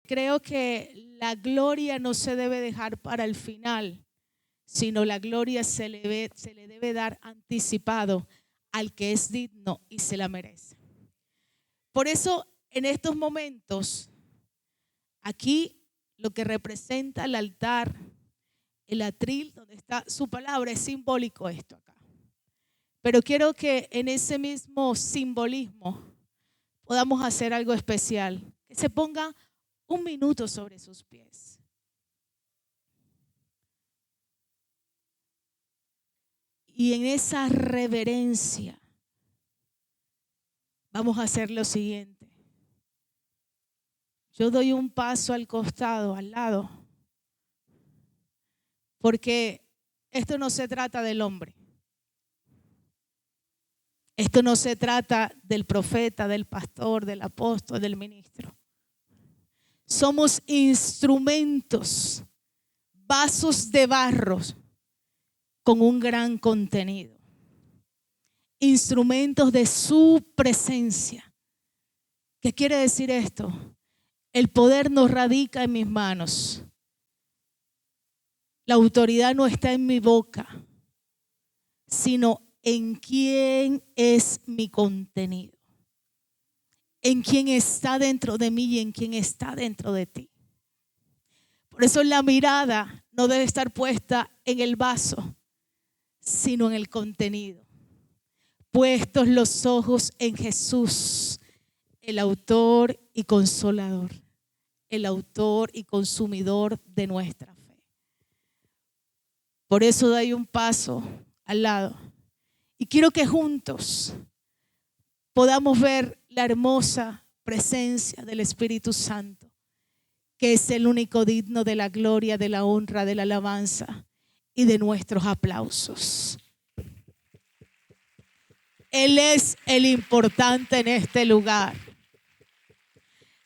Creo que la gloria no se debe dejar para el final, sino la gloria se le debe dar anticipado al que es digno y se la merece. Por eso, en estos momentos, aquí lo que representa el altar, el atril donde está su palabra, es simbólico esto acá. Pero quiero que en ese mismo simbolismo podamos hacer algo especial. Que se ponga un minuto sobre sus pies. Y en esa reverencia vamos a hacer lo siguiente. Yo doy un paso al costado, al lado, porque esto no se trata del hombre. Esto no se trata del profeta, del pastor, del apóstol, del ministro. Somos instrumentos, vasos de barro con un gran contenido. Instrumentos de su presencia. ¿Qué quiere decir esto? El poder no radica en mis manos. La autoridad no está en mi boca, sino en quién es mi contenido. En quién está dentro de mí y en quién está dentro de ti. Por eso la mirada no debe estar puesta en el vaso, sino en el contenido. Puestos los ojos en Jesús, el autor y consolador, el autor y consumidor de nuestra fe. Por eso doy un paso al lado. Y quiero que juntos podamos ver la hermosa presencia del Espíritu Santo, que es el único digno de la gloria, de la honra, de la alabanza y de nuestros aplausos. Él es el importante en este lugar.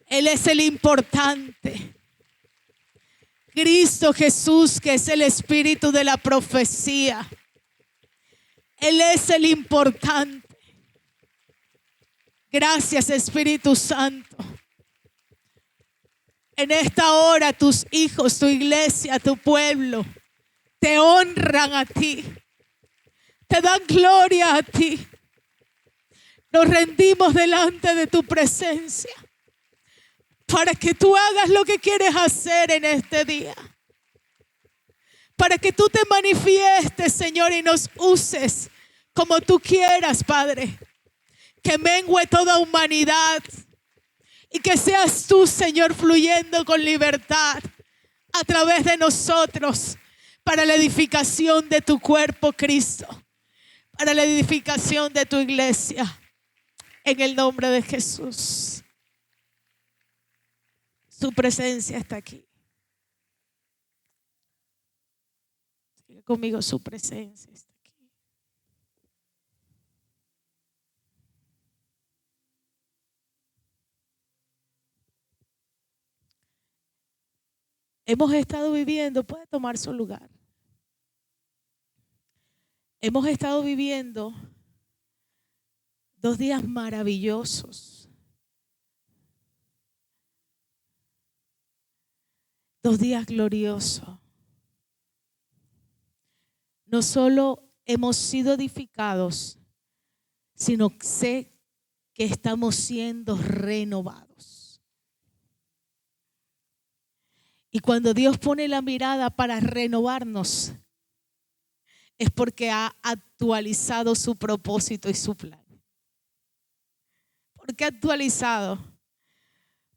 Él es el importante. Cristo Jesús, que es el espíritu de la profecía. Él es el importante. Gracias, Espíritu Santo. En esta hora tus hijos, tu iglesia, tu pueblo te honran a ti. Te dan gloria a ti. Nos rendimos delante de tu presencia para que tú hagas lo que quieres hacer en este día. Para que tú te manifiestes, Señor, y nos uses como tú quieras, Padre. Que mengue toda humanidad y que seas tú, Señor, fluyendo con libertad a través de nosotros para la edificación de tu cuerpo, Cristo. Para la edificación de tu iglesia. En el nombre de Jesús. Su presencia está aquí. Sigue conmigo, su presencia está aquí. Hemos estado viviendo, puede tomar su lugar. Hemos estado viviendo 2 días maravillosos. 2 días gloriosos. No solo hemos sido edificados, sino sé que estamos siendo renovados. Y cuando Dios pone la mirada para renovarnos, es porque ha actualizado su propósito y su plan. ¿Por qué actualizado?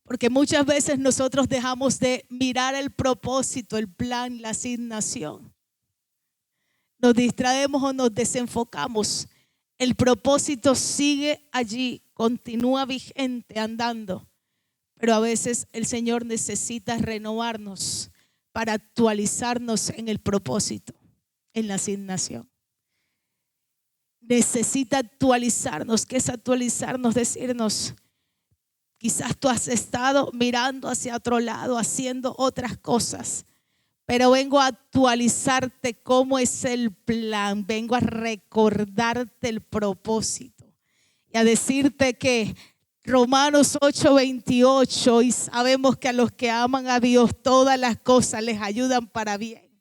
Porque muchas veces nosotros dejamos de mirar el propósito, el plan, la asignación. Nos distraemos o nos desenfocamos. El propósito sigue allí, continúa vigente, andando. Pero a veces el Señor necesita renovarnos para actualizarnos en el propósito, en la asignación. Necesita actualizarnos. ¿Qué es actualizarnos? Decirnos, quizás tú has estado mirando hacia otro lado, haciendo otras cosas, pero vengo a actualizarte cómo es el plan. Vengo a recordarte el propósito y a decirte que Romanos 8:28, y sabemos que a los que aman a Dios todas las cosas les ayudan para bien.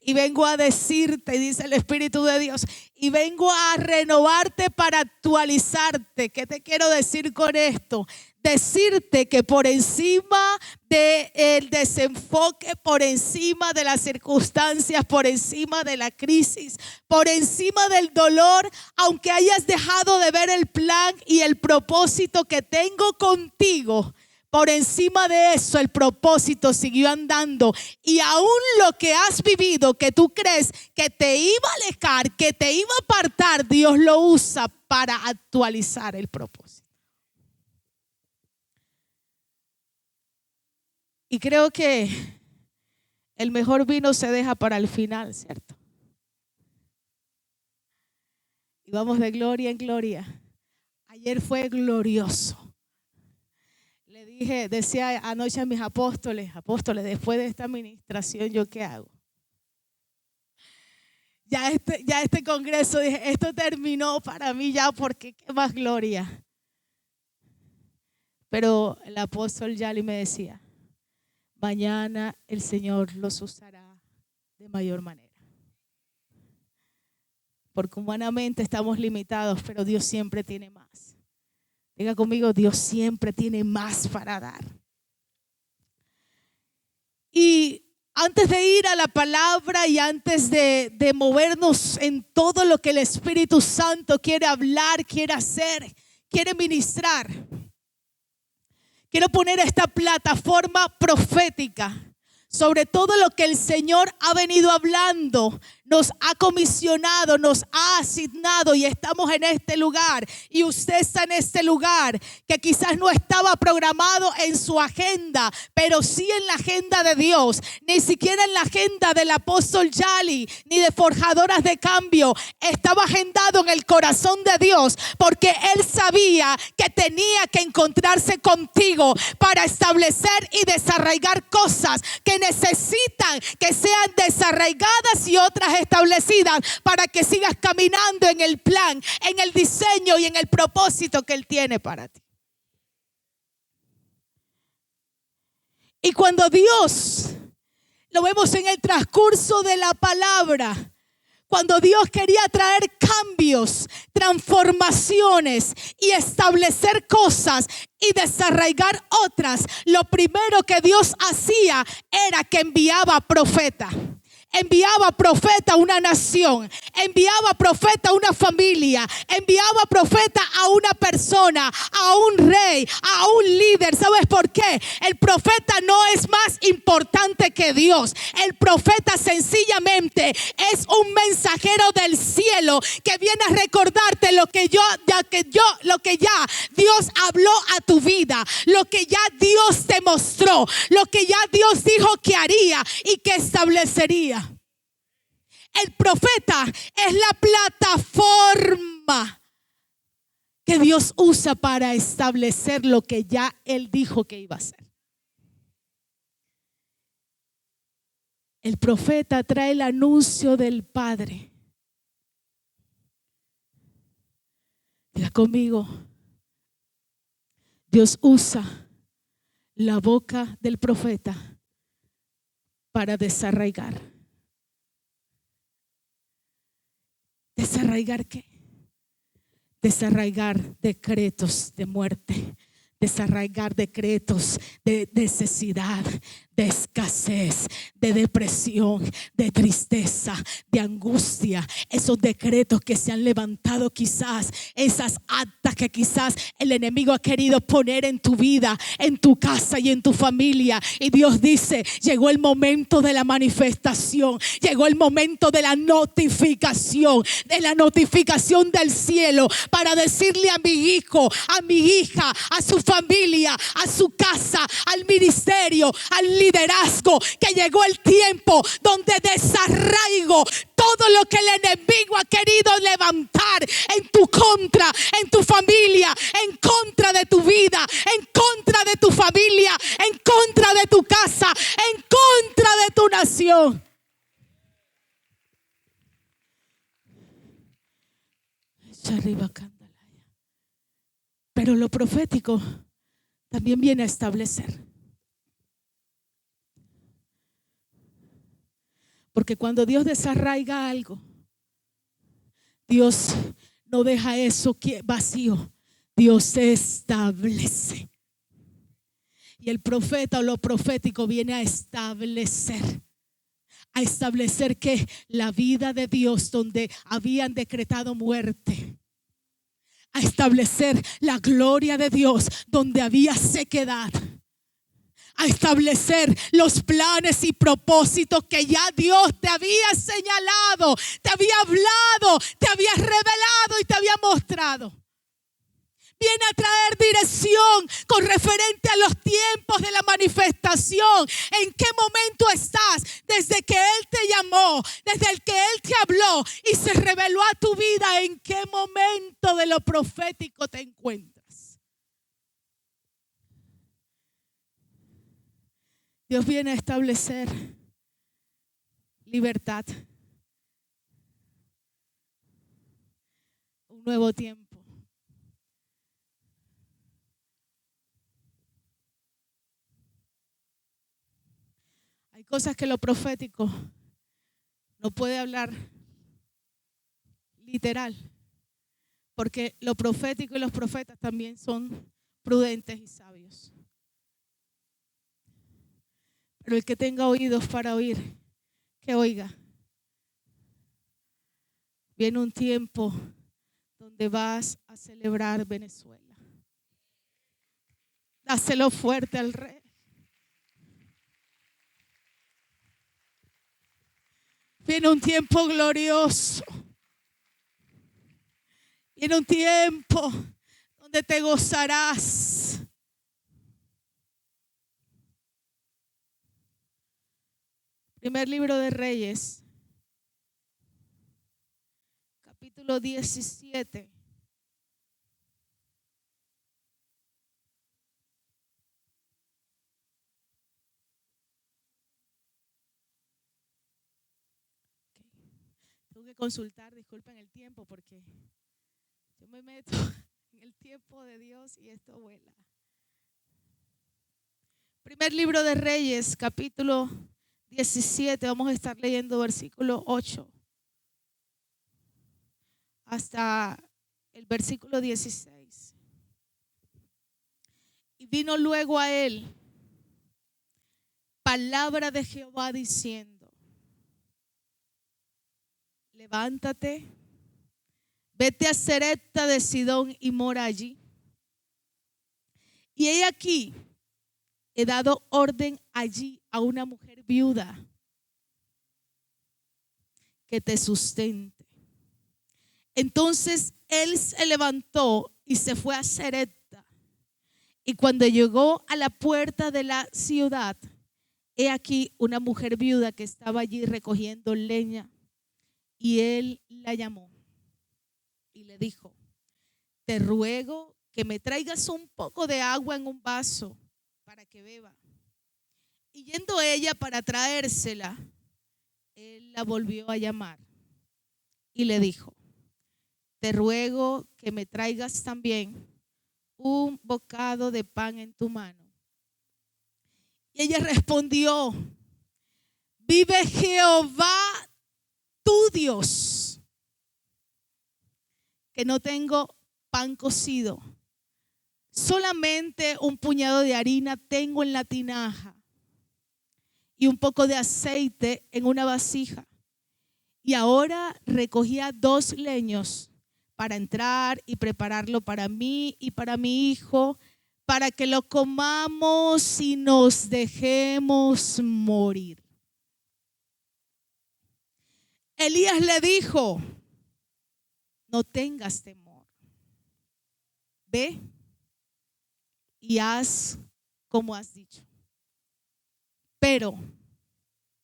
Y vengo a decirte, dice el Espíritu de Dios, y vengo a renovarte para actualizarte. ¿Qué te quiero decir con esto? Decirte que por encima del desenfoque, por encima de las circunstancias, por encima de la crisis, por encima del dolor, aunque hayas dejado de ver el plan y el propósito que tengo contigo, por encima de eso el propósito siguió andando, y aún lo que has vivido, que tú crees que te iba a alejar, que te iba a apartar, Dios lo usa para actualizar el propósito. Y creo que el mejor vino se deja para el final, ¿cierto? Y vamos de gloria en gloria. Ayer fue glorioso. Le dije, decía anoche a mis apóstoles, después de esta administración, ¿yo qué hago? Ya este congreso, dije, esto terminó para mí ya, porque qué más gloria. Pero el apóstol Yali me decía, mañana el Señor los usará de mayor manera. Porque humanamente estamos limitados, pero Dios siempre tiene más. Diga conmigo, Dios siempre tiene más para dar. Y antes de ir a la palabra y antes de movernos en todo lo que el Espíritu Santo quiere hablar, quiere hacer, quiere ministrar, quiero poner esta plataforma profética sobre todo lo que el Señor ha venido hablando, nos ha comisionado, nos ha asignado, y estamos en este lugar, y usted está en este lugar que quizás no estaba programado en su agenda, pero sí en la agenda de Dios, ni siquiera en la agenda del apóstol Yali ni de Forjadoras de Cambio. Estaba agendado en el corazón de Dios, porque Él sabía que tenía que encontrarse contigo para establecer y desarraigar cosas que necesitan que sean desarraigadas y otras establecidas, para que sigas caminando en el plan, en el diseño y en el propósito que Él tiene para ti. Y cuando Dios, lo vemos en el transcurso de la palabra, cuando Dios quería traer cambios, transformaciones y establecer cosas y desarraigar otras, lo primero que Dios hacía era que enviaba profeta. Enviaba profeta a una nación, enviaba profeta a una familia, enviaba profeta a una persona, a un rey, a un líder. ¿Sabes por qué? El profeta no es más importante que Dios. El profeta sencillamente es un mensajero del cielo que viene a recordarte lo que ya Dios habló a tu vida, lo que ya Dios te mostró, lo que ya Dios dijo que haría y que establecería. El profeta es la plataforma que Dios usa para establecer lo que ya Él dijo que iba a hacer. El profeta trae el anuncio del Padre. Diga conmigo, Dios usa la boca del profeta para desarraigar. ¿Desarraigar qué? Desarraigar decretos de muerte, desarraigar decretos de necesidad, de escasez, de depresión, de tristeza, de angustia. Esos decretos que se han levantado, quizás esas actas que quizás el enemigo ha querido poner en tu vida, en tu casa y en tu familia. Y Dios dice, llegó el momento de la manifestación, llegó el momento de la notificación del cielo, para decirle a mi hijo, a mi hija, a su familia, a su casa, al ministerio, al liderazgo, que llegó el tiempo donde desarraigo todo lo que el enemigo ha querido levantar en tu contra, en tu familia, en contra de tu vida, en contra de tu familia, en contra de tu casa, en contra de tu nación. Pero lo profético también viene a establecer. Porque cuando Dios desarraiga algo, Dios no deja eso vacío. Dios establece. Y el profeta o lo profético viene a establecer. A establecer que la vida de Dios donde habían decretado muerte. A establecer la gloria de Dios donde había sequedad. A establecer los planes y propósitos que ya Dios te había señalado, te había hablado, te había revelado y te había mostrado. Viene a traer dirección con referente a los tiempos de la manifestación. ¿En qué momento estás? Desde que Él te llamó, desde el que Él te habló y se reveló a tu vida. ¿En qué momento de lo profético te encuentras? Dios viene a establecer libertad, un nuevo tiempo. Hay cosas que lo profético no puede hablar literal, porque lo profético y los profetas también son prudentes y sabios. Pero el que tenga oídos para oír, que oiga. Viene un tiempo donde vas a celebrar Venezuela. Dáselo fuerte al Rey. Viene un tiempo glorioso. Viene un tiempo donde te gozarás. Primer libro de Reyes, capítulo 17. Tengo que consultar, disculpen el tiempo, porque yo me meto en el tiempo de Dios y esto vuela. Primer libro de Reyes, capítulo 17, vamos a estar leyendo versículo 8 hasta el versículo 16. Y vino luego a él palabra de Jehová diciendo: levántate, vete a Sarepta de Sidón y mora allí. Y he aquí, he dado orden allí a una mujer viuda que te sustente. Entonces él se levantó y se fue a Sarepta. Y cuando llegó a la puerta de la ciudad, he aquí una mujer viuda que estaba allí recogiendo leña. Y él la llamó y le dijo: te ruego que me traigas un poco de agua en un vaso para que beba. Y yendo ella para traérsela, él la volvió a llamar y le dijo: te ruego que me traigas también un bocado de pan en tu mano. Y ella respondió: vive Jehová tu Dios, que no tengo pan cocido, solamente un puñado de harina tengo en la tinaja y un poco de aceite en una vasija. Y ahora recogía 2 leños para entrar y prepararlo para mí y para mi hijo, para que lo comamos y nos dejemos morir. Elías le dijo: no tengas temor, ve y haz como has dicho. Pero,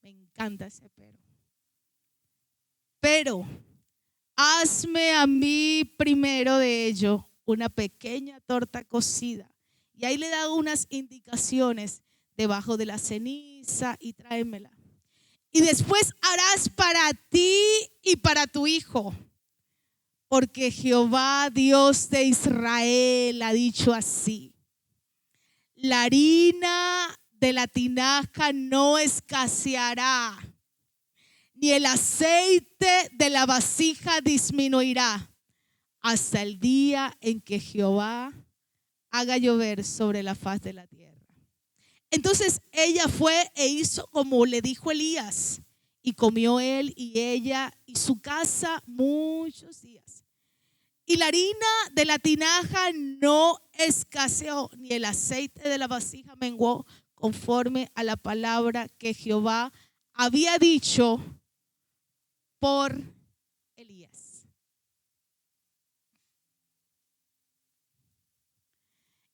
me encanta ese pero hazme a mí primero de ello una pequeña torta cocida. Y ahí le da unas indicaciones debajo de la ceniza y tráemela. Y después harás para ti y para tu hijo porque Jehová, Dios de Israel, ha dicho así: la harina de la tinaja no escaseará, ni el aceite de la vasija disminuirá, hasta el día en que Jehová haga llover sobre la faz de la tierra. Entonces ella fue e hizo como le dijo Elías, y comió él y ella y su casa muchos días. Y la harina de la tinaja no escaseó, ni el aceite de la vasija menguó, conforme a la palabra que Jehová había dicho por Elías.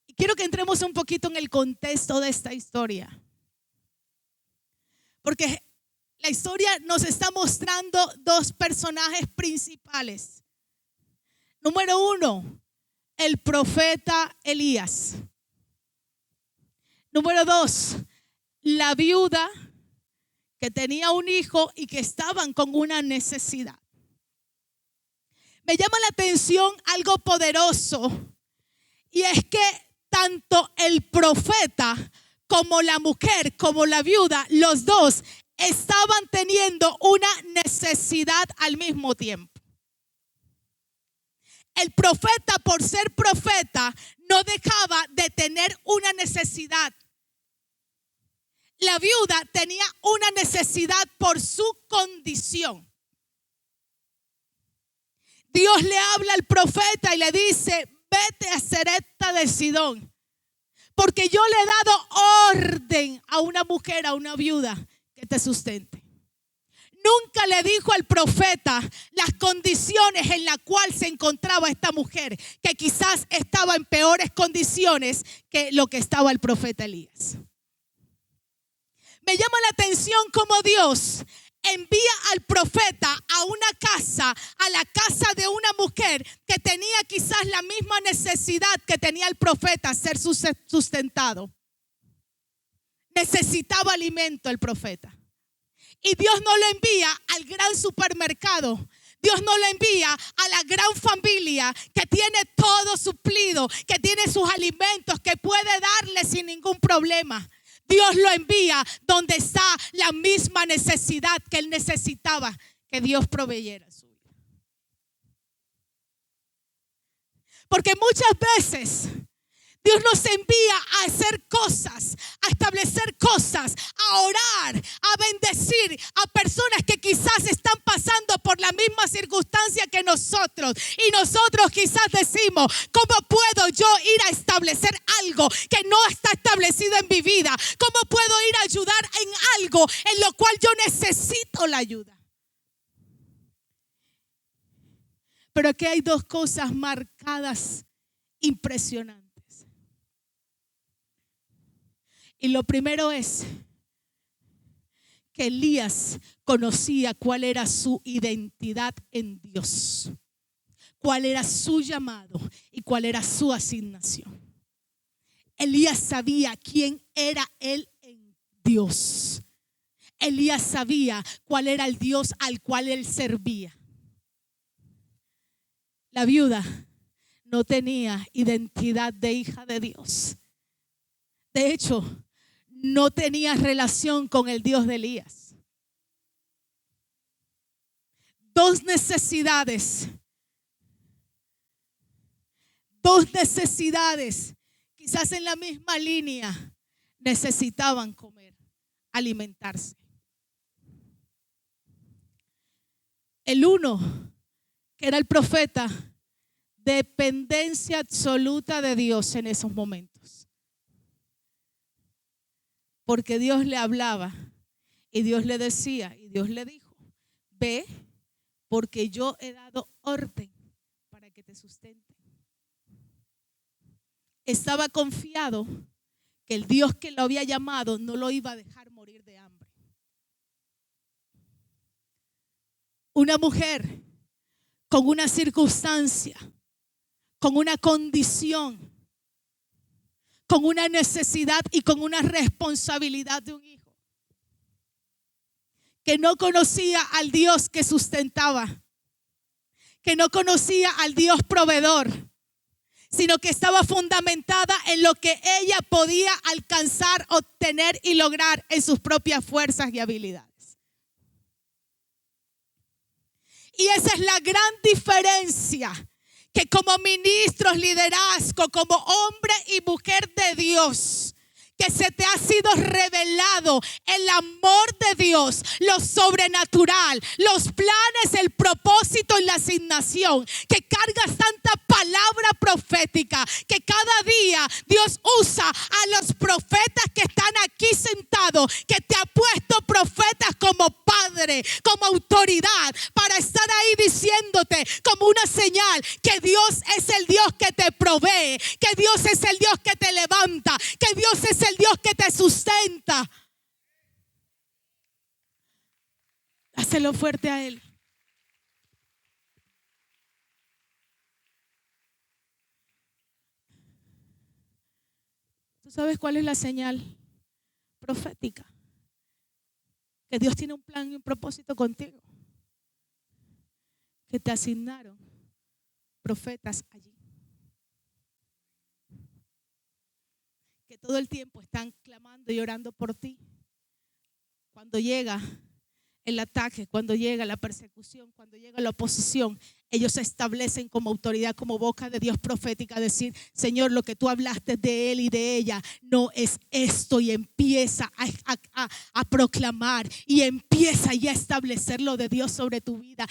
Y quiero que entremos un poquito en el contexto de esta historia, porque la historia nos está mostrando dos personajes principales. Número uno, el profeta Elías. Número dos, la viuda que tenía un hijo y que estaban con una necesidad. Me llama la atención algo poderoso, y es que tanto el profeta como la mujer, como la viuda, los dos estaban teniendo una necesidad al mismo tiempo. El profeta, por ser profeta, no dejaba de tener una necesidad. La viuda tenía una necesidad por su condición. Dios le habla al profeta y le dice: vete a Sarepta de Sidón, porque yo le he dado orden a una mujer, a una viuda, que te sustente. Nunca le dijo al profeta las condiciones en las cuales se encontraba esta mujer, que quizás estaba en peores condiciones que lo que estaba el profeta Elías. Me llama la atención cómo Dios envía al profeta a una casa, a la casa de una mujer que tenía quizás la misma necesidad que tenía el profeta, ser sustentado. Necesitaba alimento el profeta. Y Dios no lo envía al gran supermercado. Dios no lo envía a la gran familia que tiene todo suplido, que tiene sus alimentos, que puede darle sin ningún problema. Dios lo envía donde está la misma necesidad que él necesitaba que Dios proveyera su vida. Porque muchas veces Dios nos envía a hacer cosas, a establecer cosas, a orar, a bendecir a personas que quizás están pasando por la misma circunstancia que nosotros. Y nosotros quizás decimos: ¿cómo puedo yo ir a establecer algo que no está establecido en mi vida? ¿Cómo puedo ir a ayudar en algo en lo cual yo necesito la ayuda? Pero aquí hay dos cosas marcadas impresionantes. Y lo primero es que Elías conocía cuál era su identidad en Dios, cuál era su llamado y cuál era su asignación. Elías sabía quién era él en Dios. Elías sabía cuál era el Dios al cual él servía. La viuda no tenía identidad de hija de Dios. De hecho, no tenía relación con el Dios de Elías. Dos necesidades, quizás en la misma línea, necesitaban comer, alimentarse. El uno, que era el profeta, dependencia absoluta de Dios en esos momentos. Porque Dios le hablaba y Dios le decía y Dios le dijo: ve, porque yo he dado orden para que te sustenten. Estaba confiado que el Dios que lo había llamado no lo iba a dejar morir de hambre. Una mujer con una circunstancia, con una condición, con una necesidad y con una responsabilidad de un hijo, que no conocía al Dios que sustentaba, que no conocía al Dios proveedor, sino que estaba fundamentada en lo que ella podía alcanzar, obtener y lograr en sus propias fuerzas y habilidades. Y esa es la gran diferencia, que como ministros, liderazgo, como hombre y mujer de Dios, que se te ha sido revelado el amor de Dios, lo sobrenatural, los planes, el propósito y la asignación, que cargas tanta palabra profética, que cada día Dios usa a los profetas que están aquí sentados, que te ha puesto profetas como padre, como autoridad, para estar ahí diciéndote como una señal que Dios es el Dios que te provee, que Dios es el Dios que te levanta, que Dios es el Dios que te sustenta. Dáselo fuerte a Él. ¿Tú sabes cuál es la señal profética? Que Dios tiene un plan y un propósito contigo. Que te asignaron profetas allí. Que todo el tiempo están clamando y orando por ti. Cuando llega el ataque, cuando llega la persecución, cuando llega la oposición, ellos se establecen como autoridad, como boca de Dios profética, decir: Señor, lo que tú hablaste de él y de ella no es esto, y empieza a proclamar y empieza ya a establecer lo de Dios sobre tu vida.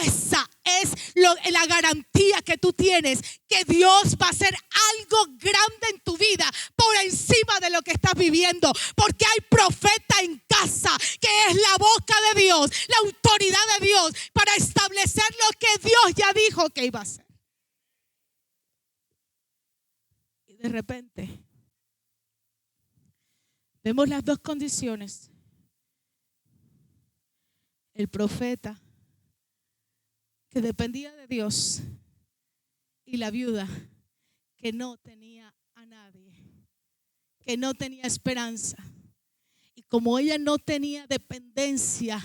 Esa es la garantía que tú tienes, que Dios va a hacer algo grande en tu vida por encima de lo que estás viviendo, porque hay profeta en casa que es la boca de Dios, la autoridad de Dios para establecer lo que Dios ya dijo que iba a hacer. Y de repente vemos las dos condiciones: el profeta que dependía de Dios y la viuda que no tenía a nadie, que no tenía esperanza. Y como ella no tenía dependencia,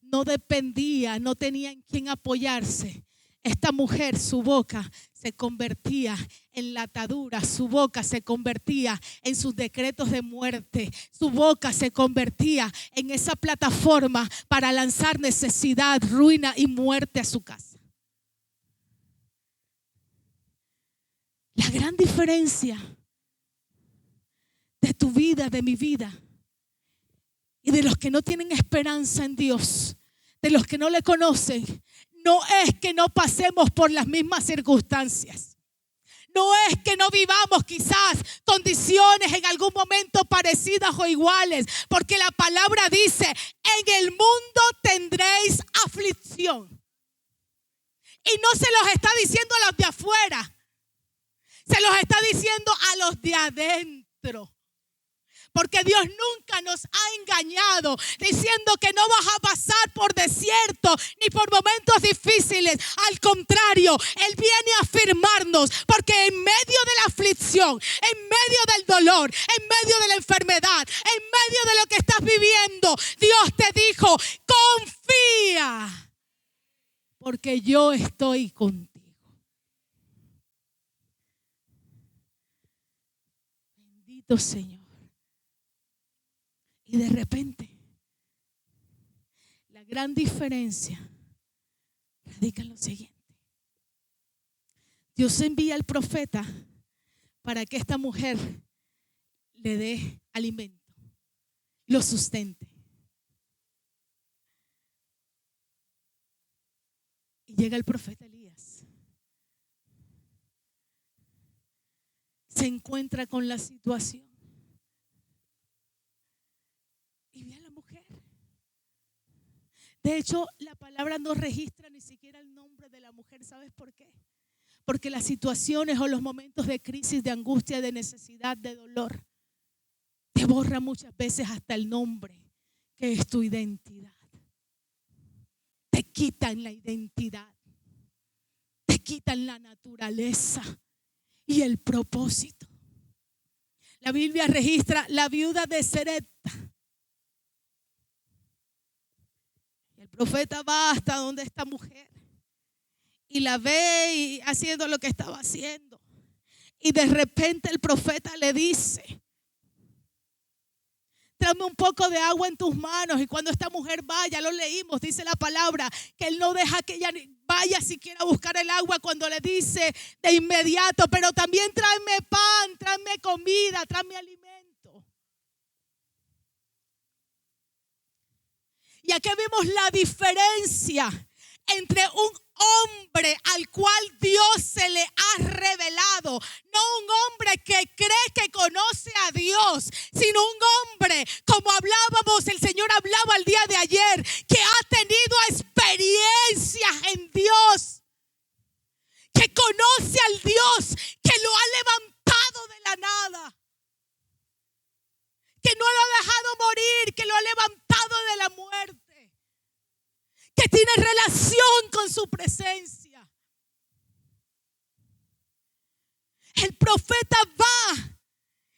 no dependía, no tenía en quién apoyarse, esta mujer, su boca se convertía en la atadura, su boca se convertía en sus decretos de muerte, su boca se convertía en esa plataforma para lanzar necesidad, ruina y muerte a su casa. La gran diferencia de tu vida, de mi vida, y de los que no tienen esperanza en Dios, de los que no le conocen, no es que no pasemos por las mismas circunstancias. No es que no vivamos quizás condiciones en algún momento parecidas o iguales, porque la palabra dice: en el mundo tendréis aflicción. Y no se los está diciendo a los de afuera, se los está diciendo a los de adentro. Porque Dios nunca nos ha engañado diciendo que no vas a pasar por desierto ni por momentos difíciles. Al contrario, Él viene a afirmarnos, porque en medio de la aflicción, en medio del dolor, en medio de la enfermedad, en medio de lo que estás viviendo, Dios te dijo: confía, porque yo estoy contigo. Bendito Señor. Y de repente, la gran diferencia radica en lo siguiente: Dios envía al profeta para que esta mujer le dé alimento, lo sustente. Y llega el profeta Elías, se encuentra con la situación y ve a la mujer. De hecho, la palabra no registra ni siquiera el nombre de la mujer. ¿Sabes por qué? Porque las situaciones o los momentos de crisis, de angustia, de necesidad, de dolor, te borra muchas veces hasta el nombre, que es tu identidad. Te quitan la identidad, te quitan la naturaleza y el propósito. La Biblia registra la viuda de Sarepta. El profeta va hasta donde esta mujer y la ve y haciendo lo que estaba haciendo. Y de repente el profeta le dice: tráeme un poco de agua en tus manos. Y cuando esta mujer vaya, lo leímos, dice la palabra, que él no deja que ella vaya siquiera a buscar el agua, cuando le dice de inmediato: pero también tráeme pan, tráeme comida, tráeme alimento. Y aquí vemos la diferencia entre un hombre al cual Dios se le ha revelado, no un hombre que cree que conoce a Dios, sino un hombre, como hablábamos, el Señor hablaba el día de ayer, que ha tenido experiencias en Dios, que conoce al Dios que lo ha levantado de la nada, que no lo ha dejado morir, que lo ha levantado de la muerte, que tiene relación con su presencia. El profeta va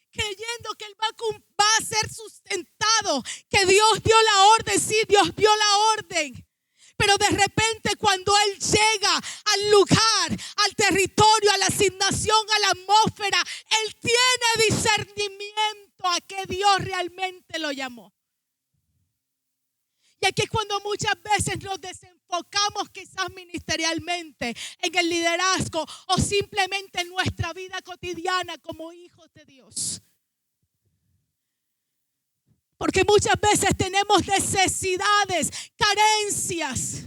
creyendo que él va a ser sustentado, que Dios dio la orden. Sí, Dios dio la orden. Pero de repente, cuando él llega al lugar, al territorio, a la asignación, a la atmósfera, él tiene discernimiento a que Dios realmente lo llamó. Y aquí es cuando muchas veces nos desenfocamos, quizás ministerialmente, en el liderazgo o simplemente en nuestra vida cotidiana como hijos de Dios. Porque muchas veces tenemos necesidades, carencias,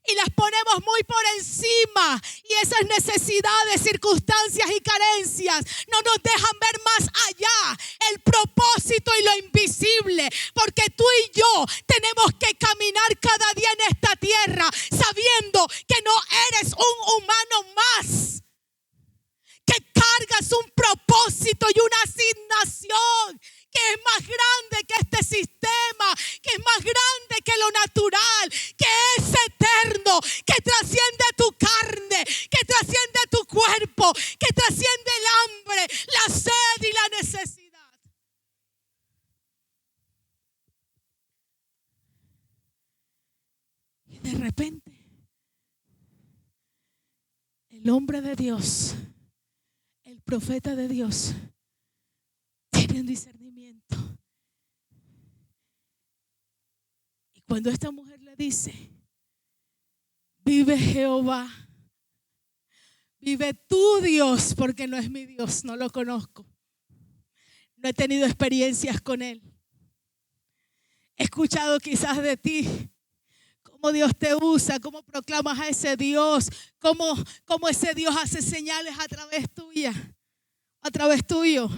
y las ponemos muy por encima. Y esas necesidades, circunstancias y carencias no nos dejan ver más allá el propósito y lo invisible. Porque tú y yo tenemos que caminar cada día en esta tierra sabiendo que no eres un humano más, que cargas un propósito y una asignación que es más grande que este sistema, que es más grande que lo natural, que es eterno, que trasciende tu carne, que trasciende tu cuerpo, que trasciende el hambre, la sed y la necesidad. Y de repente, el hombre de Dios, el profeta de Dios, tiene un discernimiento. Y cuando esta mujer le dice: vive Jehová, vive tu Dios, porque no es mi Dios, no lo conozco, no he tenido experiencias con él. He escuchado quizás de ti cómo Dios te usa, cómo proclamas a ese Dios, cómo ese Dios hace señales a través tuya, a través tuyo.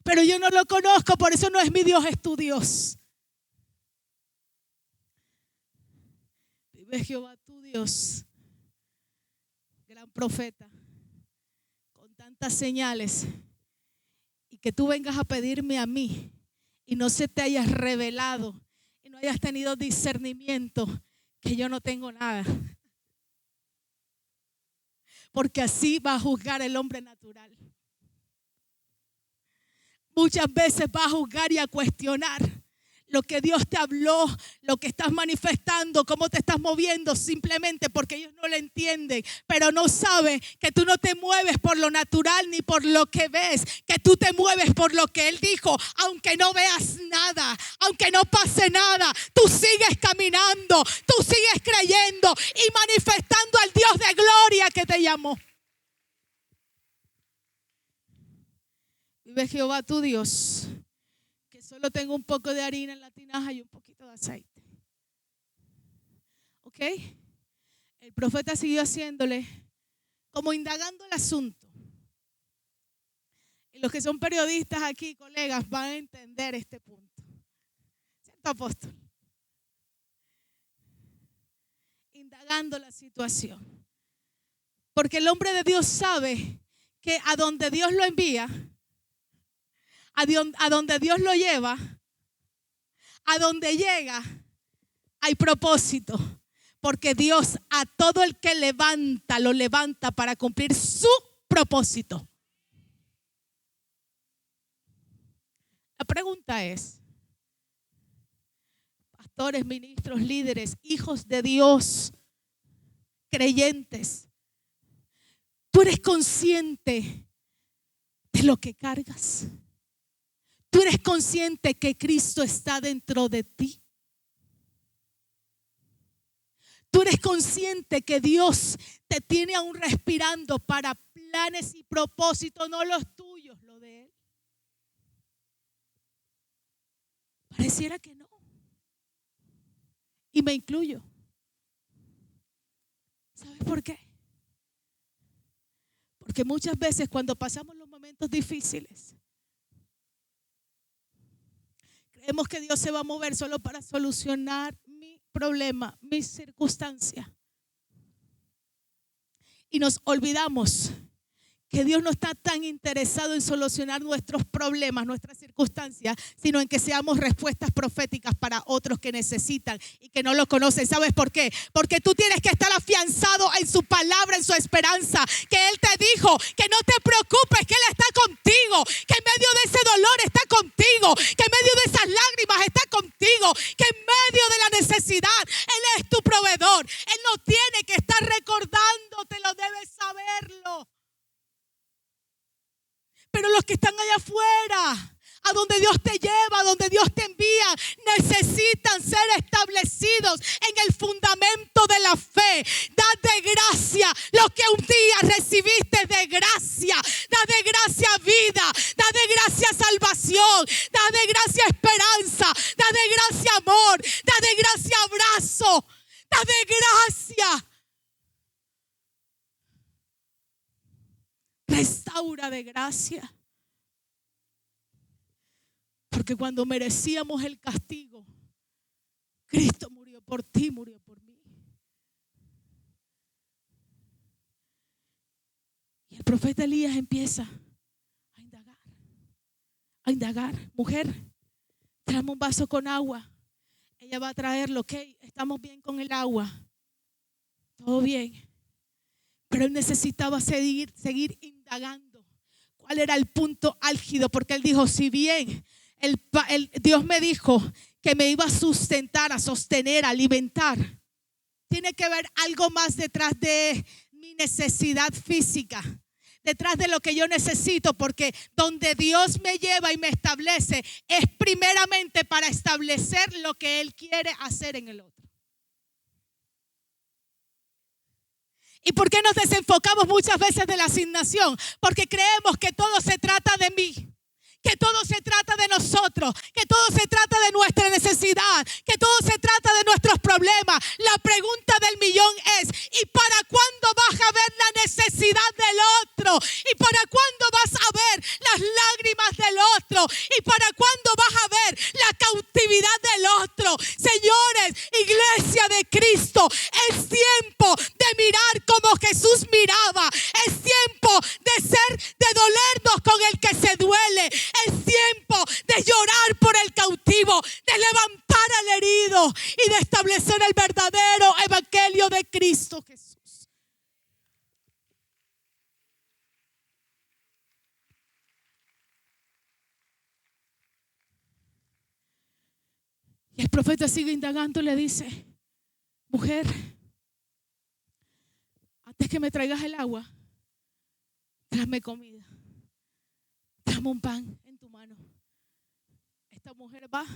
Pero yo no lo conozco, por eso no es mi Dios, es tu Dios. Vive Jehová tu Dios, gran profeta, con tantas señales, y que tú vengas a pedirme a mí y no se te hayas revelado y no hayas tenido discernimiento, que yo no tengo nada. Porque así va a juzgar el hombre natural. Muchas veces va a juzgar y a cuestionar lo que Dios te habló, lo que estás manifestando, cómo te estás moviendo, simplemente porque ellos no lo entienden, pero no saben que tú no te mueves por lo natural ni por lo que ves, que tú te mueves por lo que Él dijo. Aunque no veas nada, aunque no pase nada, tú sigues caminando, tú sigues creyendo y manifestando al Dios de gloria que te llamó. Vive Jehová tu Dios, que solo tengo un poco de harina en la tinaja y un poquito de aceite. ¿Ok? El profeta siguió haciéndole, como indagando el asunto. Y los que son periodistas aquí, colegas, van a entender este punto. ¿Cierto, apóstol? Indagando la situación. Porque el hombre de Dios sabe que a donde Dios lo envía, a donde Dios lo lleva, a donde llega, hay propósito. Porque Dios a todo el que levanta, lo levanta para cumplir su propósito. La pregunta es: pastores, ministros, líderes, hijos de Dios, creyentes, tú eres consciente de lo que cargas. Tú eres consciente que Cristo está dentro de ti. Tú eres consciente que Dios te tiene aún respirando para planes y propósitos, no los tuyos, lo de Él. Pareciera que no. Y me incluyo. ¿Sabes por qué? Porque muchas veces cuando pasamos los momentos difíciles, creemos que Dios se va a mover solo para solucionar mi problema, mi circunstancia. Y nos olvidamos que Dios no está tan interesado en solucionar nuestros problemas, nuestras circunstancias, sino en que seamos respuestas proféticas para otros que necesitan y que no lo conocen. ¿Sabes por qué? Porque tú tienes que estar afianzado en su palabra, en su esperanza, que Él te dijo que no te preocupes, que Él está contigo, que en medio de ese dolor está contigo, que en medio de esas lágrimas está contigo, que en medio de la necesidad Él es tu proveedor. Él no tiene que estar recordándote, lo debes saberlo. Pero los que están allá afuera, a donde Dios te lleva, a donde Dios te envía, necesitan ser establecidos en el fundamento de la fe. Da de gracia lo que un día recibiste de gracia. Da de gracia vida, da de gracia salvación, da de gracia esperanza, da de gracia amor, da de gracia abrazo, da de gracia. Restaura de gracia. Porque cuando merecíamos el castigo, Cristo murió por ti, murió por mí. Y el profeta Elías empieza a indagar. Mujer, tráeme un vaso con agua. Ella va a traerlo, ok, estamos bien con el agua. Todo bien. Pero él necesitaba seguir indagando cuál era el punto álgido, porque él dijo, si bien Dios me dijo que me iba a sustentar, a sostener, a alimentar, tiene que haber algo más detrás de mi necesidad física, detrás de lo que yo necesito, porque donde Dios me lleva y me establece es primeramente para establecer lo que Él quiere hacer en el otro. ¿Y por qué nos desenfocamos muchas veces de la asignación? Porque creemos que todo se trata de mí, que todo se trata de nosotros, que todo se trata de nuestra necesidad, que todo se trata de nuestros problemas. La pregunta del millón es, ¿y para cuándo vas a ver la necesidad del otro? ¿Y para cuándo vas a ver las lágrimas del otro? ¿Y para cuándo vas a ver la cautividad del otro? Señores, iglesia de Cristo, es tiempo de mirar como Jesús miraba. Es tiempo de dolernos con el que se duele. Es tiempo de llorar por el cautivo, de levantar al herido y de establecer el verdadero evangelio de Cristo Jesús. Y el profeta sigue indagando y le dice, mujer, antes que me traigas el agua, tráeme comida, tráeme un pan en tu mano. Esta mujer va,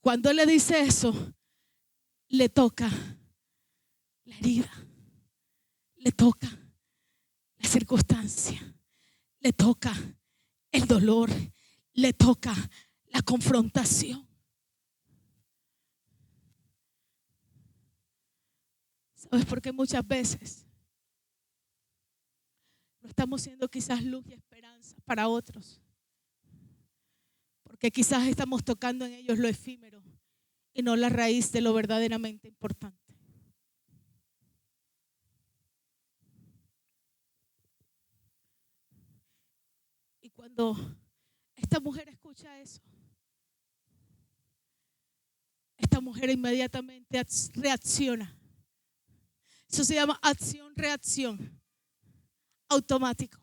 cuando él le dice eso, le toca la herida, le toca la circunstancia, le toca el dolor, le toca la confrontación. ¿Sabes por qué muchas veces no estamos siendo quizás luz y esperanza para otros? Porque quizás estamos tocando en ellos lo efímero y no la raíz de lo verdaderamente importante. Y cuando esta mujer escucha eso, esta mujer inmediatamente reacciona. Eso se llama acción-reacción automático.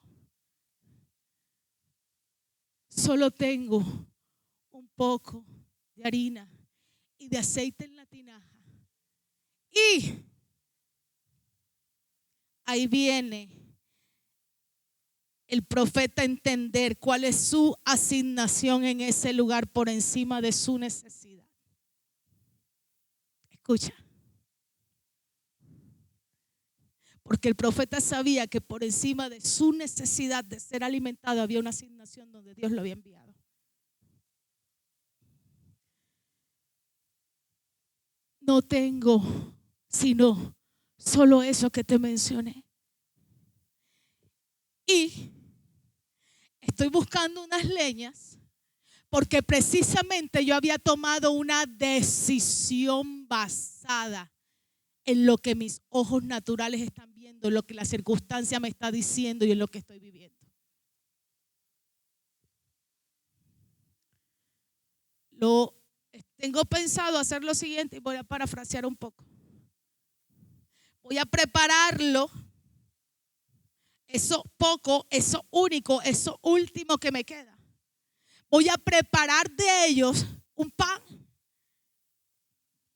Solo tengo un poco de harina y de aceite en la tinaja. Y ahí viene el profeta a entender cuál es su asignación en ese lugar por encima de su necesidad. Escucha. Porque el profeta sabía que por encima de su necesidad de ser alimentado había una asignación donde Dios lo había enviado. No tengo sino solo eso que te mencioné. Y estoy buscando unas leñas porque precisamente yo había tomado una decisión basada en lo que mis ojos naturales están viendo, en lo que la circunstancia me está diciendo y en lo que estoy viviendo. Tengo pensado hacer lo siguiente y voy a parafrasear un poco. Voy a prepararlo, eso poco, eso único, eso último que me queda. Voy a preparar de ellos un pan.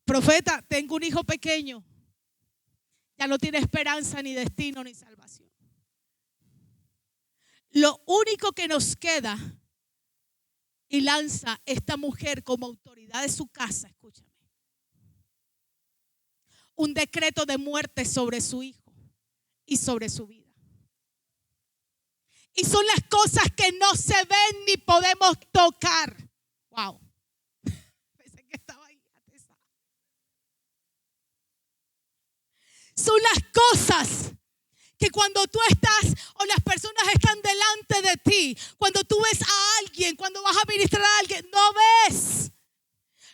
Profeta, tengo un hijo pequeño. Ya no tiene esperanza, ni destino, ni salvación. Lo único que nos queda, y lanza esta mujer como autoridad de su casa, escúchame, un decreto de muerte sobre su hijo y sobre su vida. Y son las cosas que no se ven ni podemos tocar. Wow. Pensé que estaba ahí. Son las cosas que cuando tú estás o las personas están delante de ti, cuando tú ves a alguien, cuando vas a ministrar a alguien, no ves.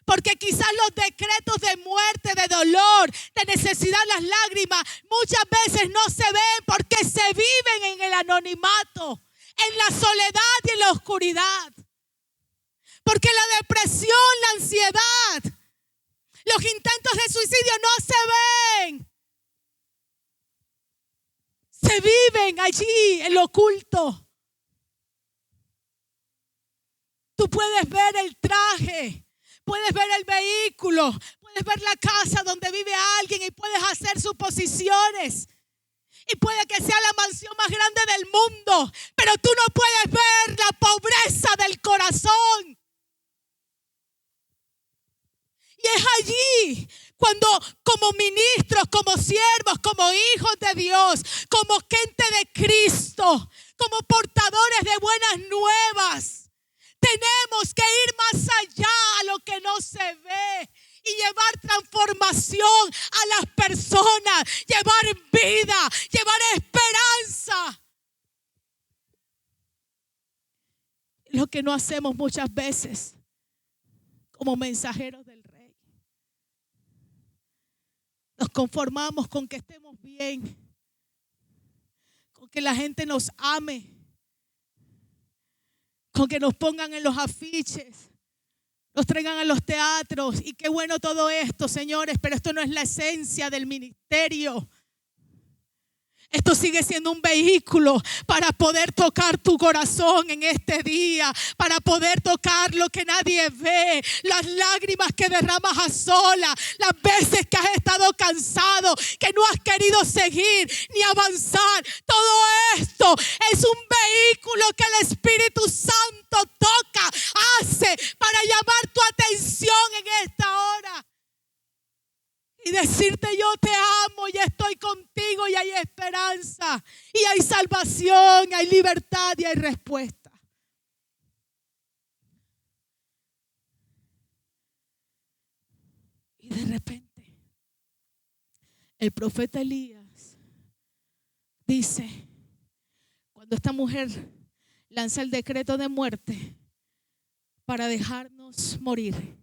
Porque quizás los decretos de muerte, de dolor, de necesidad, las lágrimas, muchas veces no se ven porque se viven en el anonimato, en la soledad y en la oscuridad. Porque la depresión, la ansiedad, los intentos de suicidio no se ven. Se viven allí en lo oculto. Tú puedes ver el traje, puedes ver el vehículo, puedes ver la casa donde vive alguien y puedes hacer suposiciones. Y puede que sea la mansión más grande del mundo, pero tú no puedes ver la pobreza del corazón. Y es allí cuando como ministros, como siervos, como hijos de Dios, como gente de Cristo, como portadores de buenas nuevas, tenemos que ir más allá a lo que no se ve y llevar transformación a las personas, llevar vida, llevar esperanza. Lo que no hacemos muchas veces como mensajeros del Rey. Nos conformamos con que estemos bien, con que la gente nos ame, con que nos pongan en los afiches, nos traigan a los teatros. Y qué bueno todo esto, señores, pero esto no es la esencia del ministerio. Esto sigue siendo un vehículo para poder tocar tu corazón en este día, para poder tocar lo que nadie ve, las lágrimas que derramas a solas, las veces que has estado cansado, que no has querido seguir ni avanzar. Todo esto es un vehículo que el Espíritu Santo toca, hace para llamar tu atención en esta hora. Y decirte yo te amo y estoy contigo y hay esperanza y hay salvación, hay libertad y hay respuesta. Y de repente el profeta Elías dice, cuando esta mujer lanza el decreto de muerte para dejarnos morir,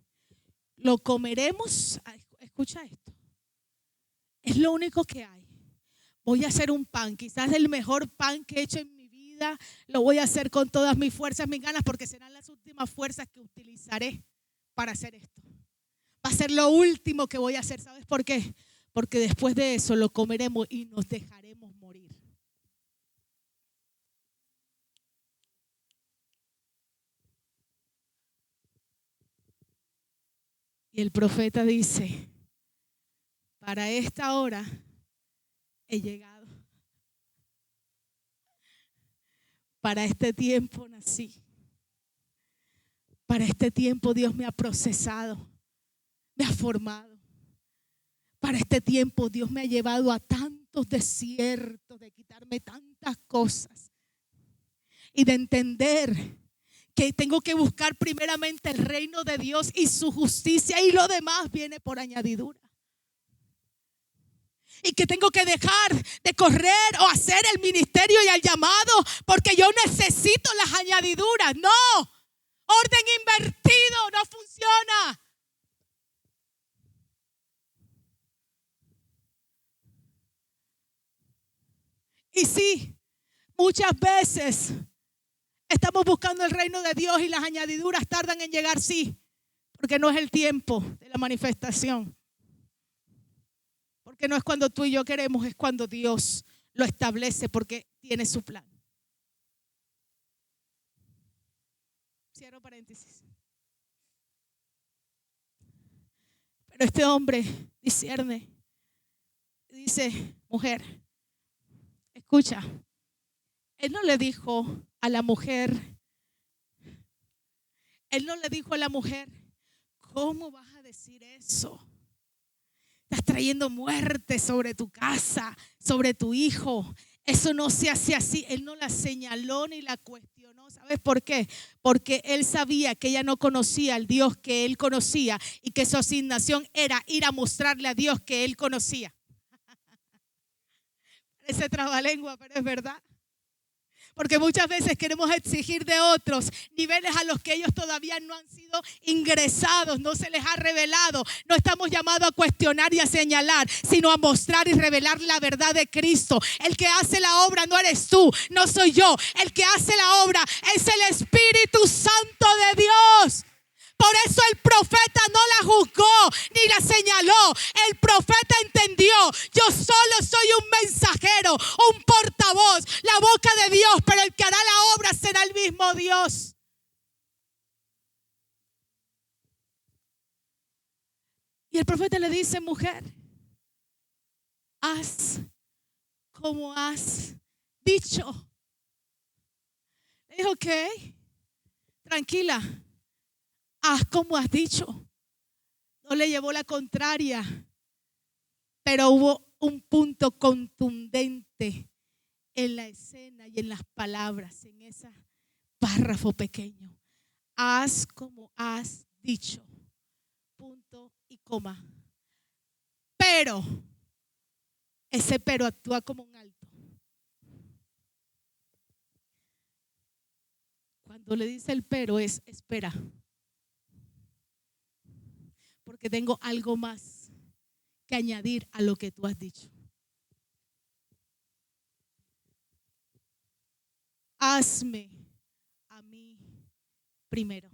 lo comeremos. Escucha esto. Es lo único que hay. Voy a hacer un pan, quizás el mejor pan que he hecho en mi vida. Lo voy a hacer con todas mis fuerzas, mis ganas, porque serán las últimas fuerzas que utilizaré para hacer esto. Va a ser lo último que voy a hacer. ¿Sabes por qué? Porque después de eso lo comeremos y nos dejaremos morir. Y el profeta dice, para esta hora he llegado. Para este tiempo nací. Para este tiempo Dios me ha procesado, me ha formado. Para este tiempo Dios me ha llevado a tantos desiertos, de quitarme tantas cosas y de entender que tengo que buscar primeramente el reino de Dios y su justicia, y lo demás viene por añadidura. Y que tengo que dejar de correr o hacer el ministerio y el llamado porque yo necesito las añadiduras. No, orden invertido no funciona. Y sí, muchas veces estamos buscando el reino de Dios y las añadiduras tardan en llegar, sí, porque no es el tiempo de la manifestación. Porque no es cuando tú y yo queremos, es cuando Dios lo establece, porque tiene su plan. Cierro paréntesis. Pero este hombre discierne. Dice, mujer, escucha. Él no le dijo a la mujer, ¿cómo vas a decir eso? Estás trayendo muerte sobre tu casa, sobre tu hijo. Eso no se hace así. Él no la señaló ni la cuestionó. ¿Sabes por qué? Porque él sabía que ella no conocía al Dios que él conocía y que su asignación era ir a mostrarle a Dios que él conocía. Ese trabalengua, pero es verdad. Porque muchas veces queremos exigir de otros niveles a los que ellos todavía no han sido ingresados, no se les ha revelado. No estamos llamados a cuestionar y a señalar, sino a mostrar y revelar la verdad de Cristo. El que hace la obra no eres tú, no soy yo. El que hace la obra es el Espíritu Santo de Dios. Por eso el profeta no la juzgó ni la señaló. El profeta entendió: yo solo soy un mensajero, un portavoz, la boca de Dios, pero el que hará la obra será el mismo Dios. Y el profeta le dice: mujer, haz como has dicho. Le dijo: ok, tranquila, haz como has dicho. No le llevó la contraria, pero hubo un punto contundente en la escena y en las palabras, en ese párrafo pequeño. Haz como has dicho. Punto y coma. Pero ese pero actúa como un alto. Cuando le dice el pero es: espera, porque tengo algo más que añadir a lo que tú has dicho. Hazme a mí primero.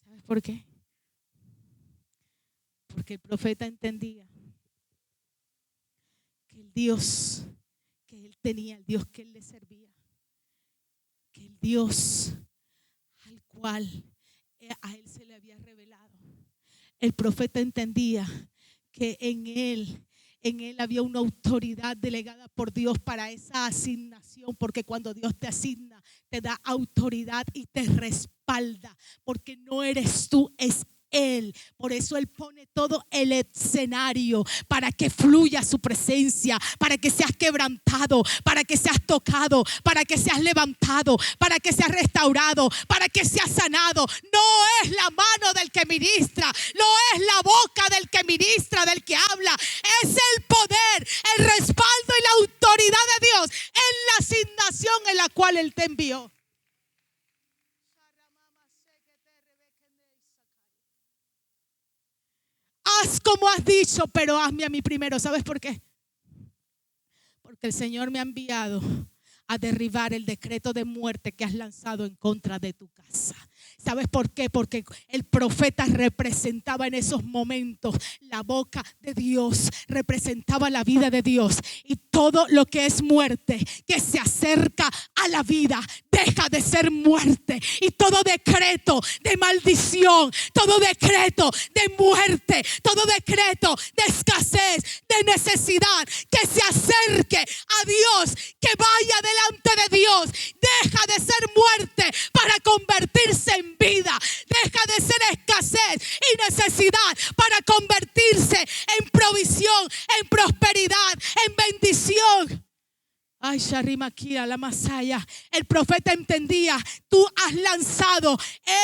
¿Sabes por qué? Porque el profeta entendía que el Dios que él tenía, el Dios que él le servía, que el Dios al cual a él se le había revelado, el profeta entendía que en él había una autoridad delegada por Dios para esa asignación, porque cuando Dios te asigna, te da autoridad y te respalda, porque no eres tú, es Él. Por eso Él pone todo el escenario para que fluya su presencia, para que seas quebrantado, para que seas tocado, para que seas levantado, para que seas restaurado, para que seas sanado. No es la mano del que ministra, no es la boca del que ministra, del que habla. Es el poder, el respaldo y la autoridad de Dios en la asignación en la cual Él te envió. Haz como has dicho, pero hazme a mí primero. ¿Sabes por qué? Porque el Señor me ha enviado a derribar el decreto de muerte que has lanzado en contra de tu casa, ¿Sabes por qué? Porque el profeta representaba en esos momentos la boca de Dios, representaba la vida de Dios. Y todo lo que es muerte, que se acerca a la vida, deja de ser muerte. Y todo decreto de maldición, todo decreto de muerte, todo decreto de escasez, de necesidad, que se acerque a Dios, que vaya delante de Dios, deja de ser muerte para convertirse en vida, deja de ser escasez y necesidad para convertirse en provisión, en prosperidad, en bendición. Ay, Sharimakia, la Masaya. El profeta entendía, tú has lanzado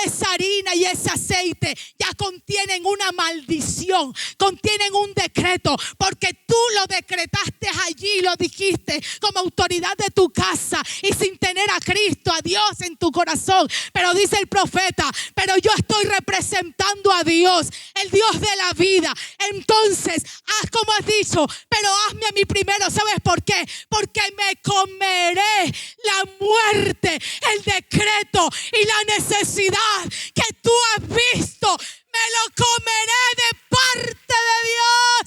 esa harina y ese aceite, ya contienen una maldición, contienen un decreto, porque tú lo decretaste allí, lo dijiste como autoridad de tu casa y sin tener a Cristo, a Dios en tu corazón. Pero dice el profeta, pero yo estoy representando a Dios, el Dios de la vida. Entonces, haz como has dicho, pero hazme a mí primero. ¿Sabes por qué? Porque me comeré la muerte, el decreto y la necesidad que tú has visto. Me lo comeré de parte de Dios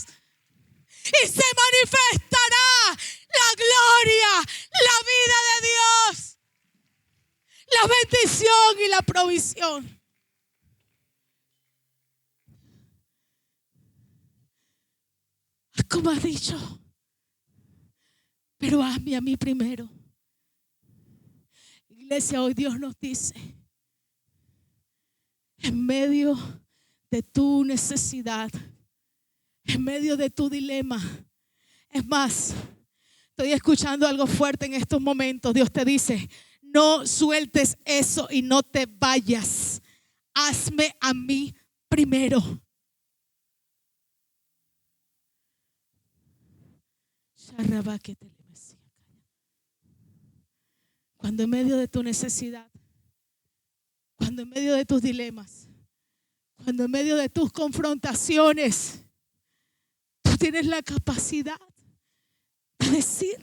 y se manifestará la gloria, la vida de Dios, la bendición y la provisión. Como has dicho, pero hazme a mí primero. Iglesia, hoy Dios nos dice, en medio de tu necesidad, en medio de tu dilema, es más, estoy escuchando algo fuerte en estos momentos. Dios te dice, no sueltes eso y no te vayas. Hazme a mí primero. Cuando en medio de tu necesidad, cuando en medio de tus dilemas, cuando en medio de tus confrontaciones, tú tienes la capacidad de decir,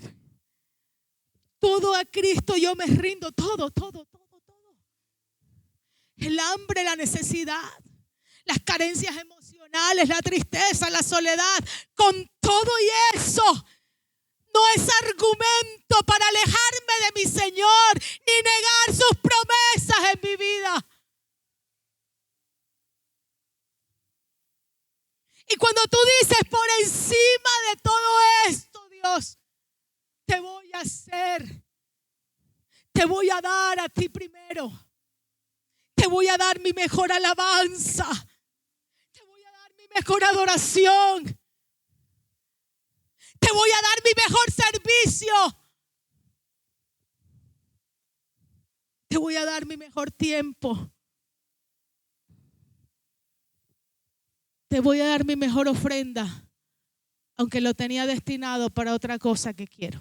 todo a Cristo yo me rindo, todo. El hambre, la necesidad, las carencias emocionales, la tristeza, la soledad, con todo y eso, no es argumento para alejarme de mi Señor ni negar sus promesas en mi vida. Y cuando tú dices, por encima de todo esto, Dios, te voy a hacer, te voy a dar a ti primero, te voy a dar mi mejor alabanza, te voy a dar mi mejor adoración, te voy a dar mi mejor servicio, te voy a dar mi mejor tiempo, te voy a dar mi mejor ofrenda, aunque lo tenía destinado para otra cosa que quiero.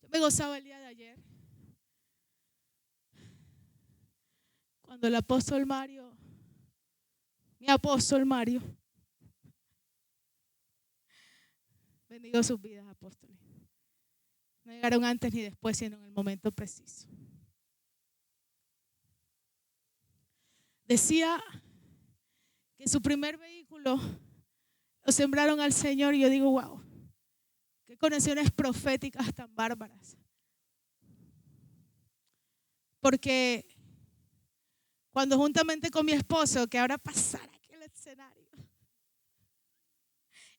Yo me gozaba el día de ayer cuando el apóstol Mario, mi apóstol Mario, bendigo sus vidas, apóstoles. No llegaron antes ni después, sino en el momento preciso. Decía que su primer vehículo lo sembraron al Señor y yo digo, wow, qué conexiones proféticas tan bárbaras. Porque cuando juntamente con mi esposo, que ahora pasara aquí el escenario,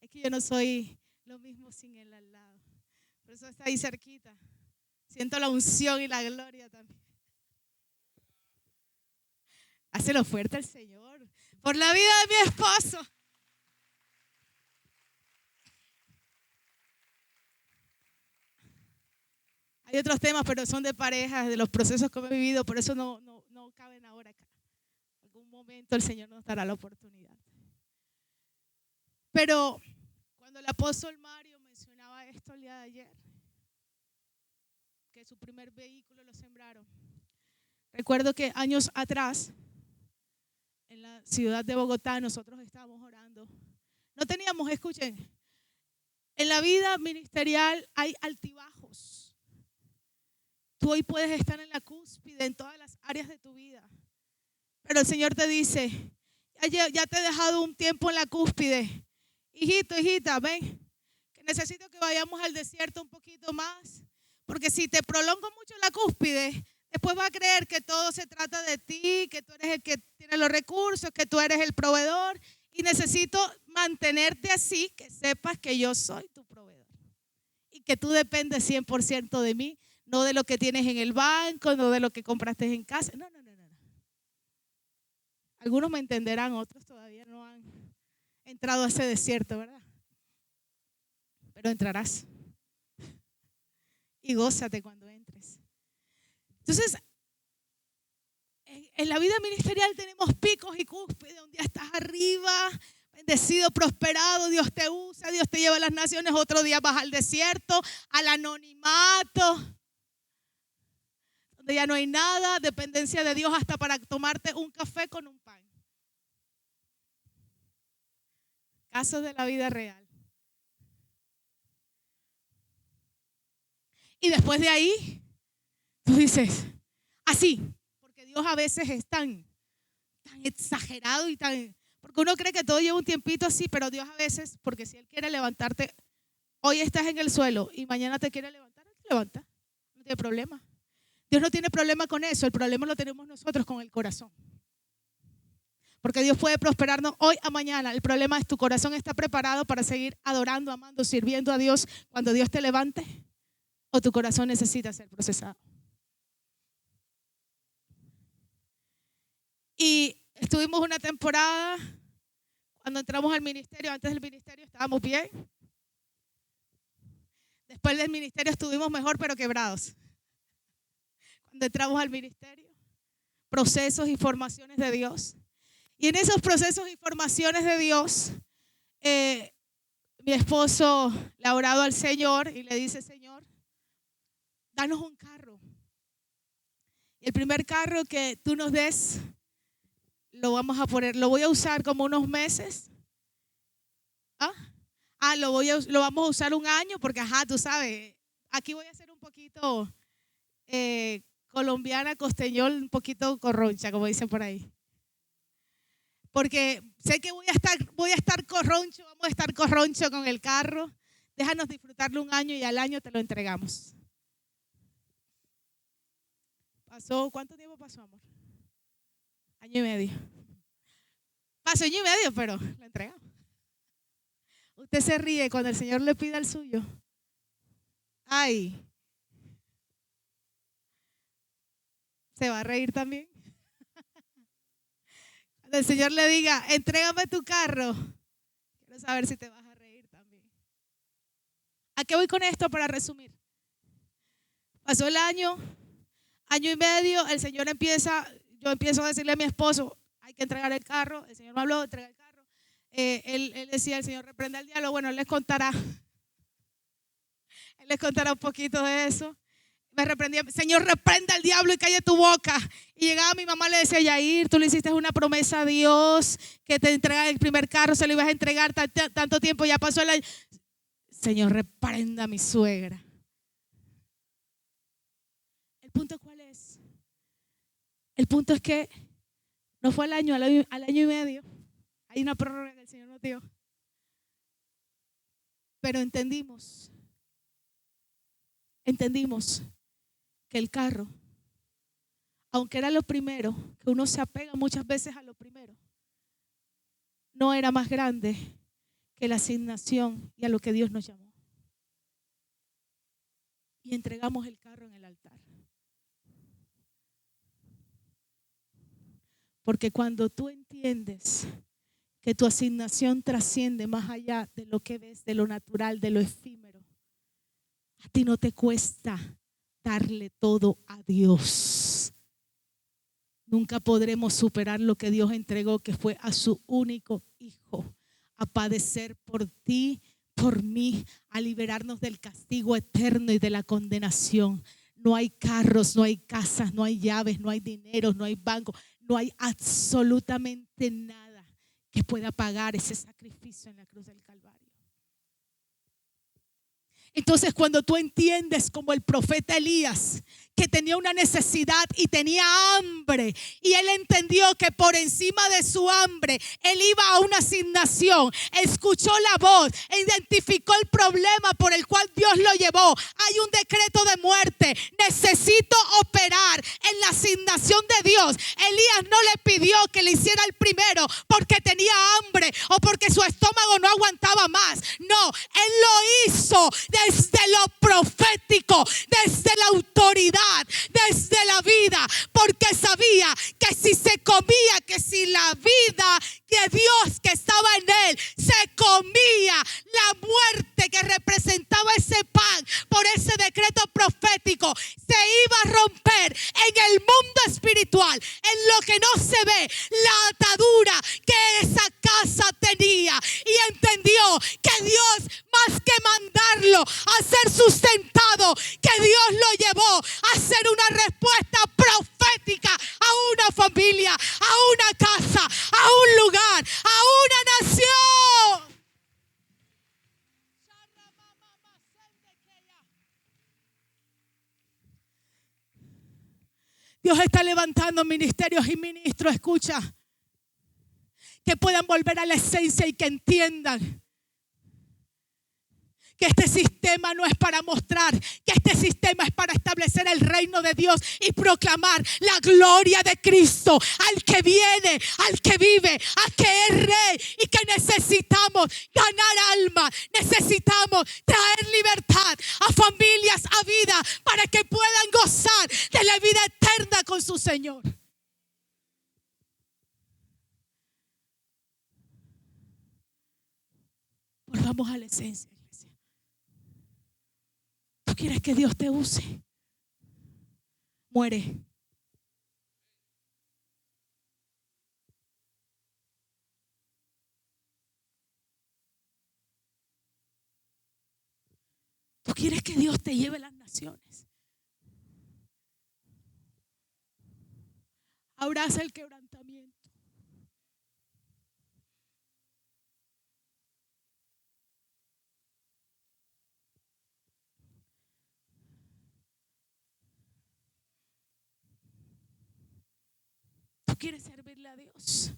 es que yo no soy lo mismo sin él al lado. Por eso está ahí cerquita. Siento la unción y la gloria también. Hácelo fuerte al Señor por la vida de mi esposo. Hay otros temas, pero son de parejas, de los procesos que he vivido, por eso no caben ahora acá. En algún momento el Señor nos dará la oportunidad. Pero cuando el apóstol Mario mencionaba esto el día de ayer, que su primer vehículo lo sembraron, recuerdo que años atrás, en la ciudad de Bogotá, nosotros estábamos orando. No teníamos, escuchen, en la vida ministerial hay altibajos. lejos. Tú hoy puedes estar en la cúspide en todas las áreas de tu vida. Pero el Señor te dice, ya te he dejado un tiempo en la cúspide. Hijito, hijita, ven, que necesito que vayamos al desierto un poquito más. Porque si te prolongo mucho en la cúspide, después va a creer que todo se trata de ti, que tú eres el que tiene los recursos, que tú eres el proveedor. Y necesito mantenerte así, que sepas que yo soy tu proveedor. Y que tú dependes 100% de mí, no de lo que tienes en el banco, no de lo que compraste en casa. No. Algunos me entenderán, otros todavía no han entrado a ese desierto, ¿verdad? Pero entrarás. Y gózate cuando entres. Entonces, en la vida ministerial tenemos picos y cúspides. Un día estás arriba, bendecido, prosperado, Dios te usa, Dios te lleva a las naciones. Otro día vas al desierto, al anonimato, donde ya no hay nada, dependencia de Dios hasta para tomarte un café con un pan. Casos de la vida real. Y después de ahí, tú dices, así, porque Dios a veces es tan exagerado y tan... Porque uno cree que todo lleva un tiempito así, pero Dios a veces, porque si Él quiere levantarte, hoy estás en el suelo y mañana te quiere levantar, Él te levanta, no tiene problema. Dios no tiene problema con eso, el problema lo tenemos nosotros con el corazón. Porque Dios puede prosperarnos hoy a mañana. El problema es tu corazón está preparado para seguir adorando, amando, sirviendo a Dios cuando Dios te levante, o tu corazón necesita ser procesado. Y estuvimos una temporada, cuando entramos al ministerio, antes del ministerio estábamos bien. Después del ministerio estuvimos mejor, pero quebrados. Cuando entramos al ministerio, procesos y formaciones de Dios. Y en esos procesos y formaciones de Dios, mi esposo le ha orado al Señor y le dice, Señor, danos un carro. Y el primer carro que tú nos des, lo vamos a poner, lo voy a usar como unos meses. Lo vamos a usar un año porque, tú sabes, aquí voy a ser un poquito colombiana, costeñol, un poquito corroncha, como dicen por ahí. Porque sé que voy a estar corroncho, vamos a estar corroncho con el carro. Déjanos disfrutarlo un año y al año te lo entregamos. ¿Cuánto tiempo pasó, amor? Año y medio. Pasó año y medio, pero lo entregamos. Usted se ríe cuando el Señor le pida el suyo. Ay. ¿Se va a reír también? Cuando el Señor le diga, entrégame tu carro, quiero saber si te vas a reír también. ¿A qué voy con esto para resumir? Pasó el año y medio, yo empiezo a decirle a mi esposo, hay que entregar el carro, el Señor me habló de entregar el carro. Él decía, el Señor reprenda el diablo. Bueno, Él les contará un poquito de eso. Me reprendía, Señor, reprenda al diablo y calle tu boca. Y llegaba mi mamá, le decía, Yair, tú le hiciste una promesa a Dios que te entregara el primer carro, se lo ibas a entregar tanto tiempo, ya pasó el año. Señor, reprenda a mi suegra. ¿El punto cuál es? El punto es que no fue al año y medio. Hay una prórroga que el Señor nos dio. Pero entendimos que el carro, aunque era lo primero, que uno se apega muchas veces a lo primero, no era más grande que la asignación y a lo que Dios nos llamó. Y entregamos el carro en el altar. Porque cuando tú entiendes que tu asignación trasciende más allá de lo que ves, de lo natural, de lo efímero, a ti no te cuesta darle todo a Dios. Nunca podremos superar lo que Dios entregó, que fue a su único hijo, a padecer por ti, por mí, a liberarnos del castigo eterno y de la condenación. No hay carros, no hay casas, no hay llaves, no hay dinero, no hay banco, no hay absolutamente nada que pueda pagar ese sacrificio en la cruz del Calvario. Entonces, cuando tú entiendes como el profeta Elías, que tenía una necesidad y tenía hambre, y él entendió que por encima de su hambre él iba a una asignación, escuchó la voz, identificó el problema por el cual Dios lo llevó. Hay un decreto de muerte, necesito operar en la asignación de Dios. Elías no le pidió que le hiciera el primero porque tenía hambre o porque su estómago no aguantaba más. No, él lo hizo desde lo profético, desde la autoridad, desde la vida, porque sabía que si se comía, que si la vida de Dios que estaba en él se comía, la muerte que representaba ese pan por ese decreto profético se iba a romper en el mundo espiritual, en lo que no se ve, la atadura que esa casa tenía, y entendió que Dios, más que mandarlo a ser sustentado, que Dios lo llevó a ser una respuesta profética a una familia, a una casa, a un lugar, a una nación. Dios está levantando ministerios y ministros, escucha, que puedan volver a la esencia y que entiendan que este sistema no es para mostrar, que este sistema es para establecer el reino de Dios y proclamar la gloria de Cristo al que viene, al que vive, al que es rey, y que necesitamos ganar almas, necesitamos traer libertad a familias, a vida, para que puedan gozar de la vida eterna con su Señor. Volvamos a la esencia. ¿Tú quieres que Dios te use? Muere. ¿Tú quieres que Dios te lleve a las naciones? Abraza el quebrantamiento. ¿Tú quieres servirle a Dios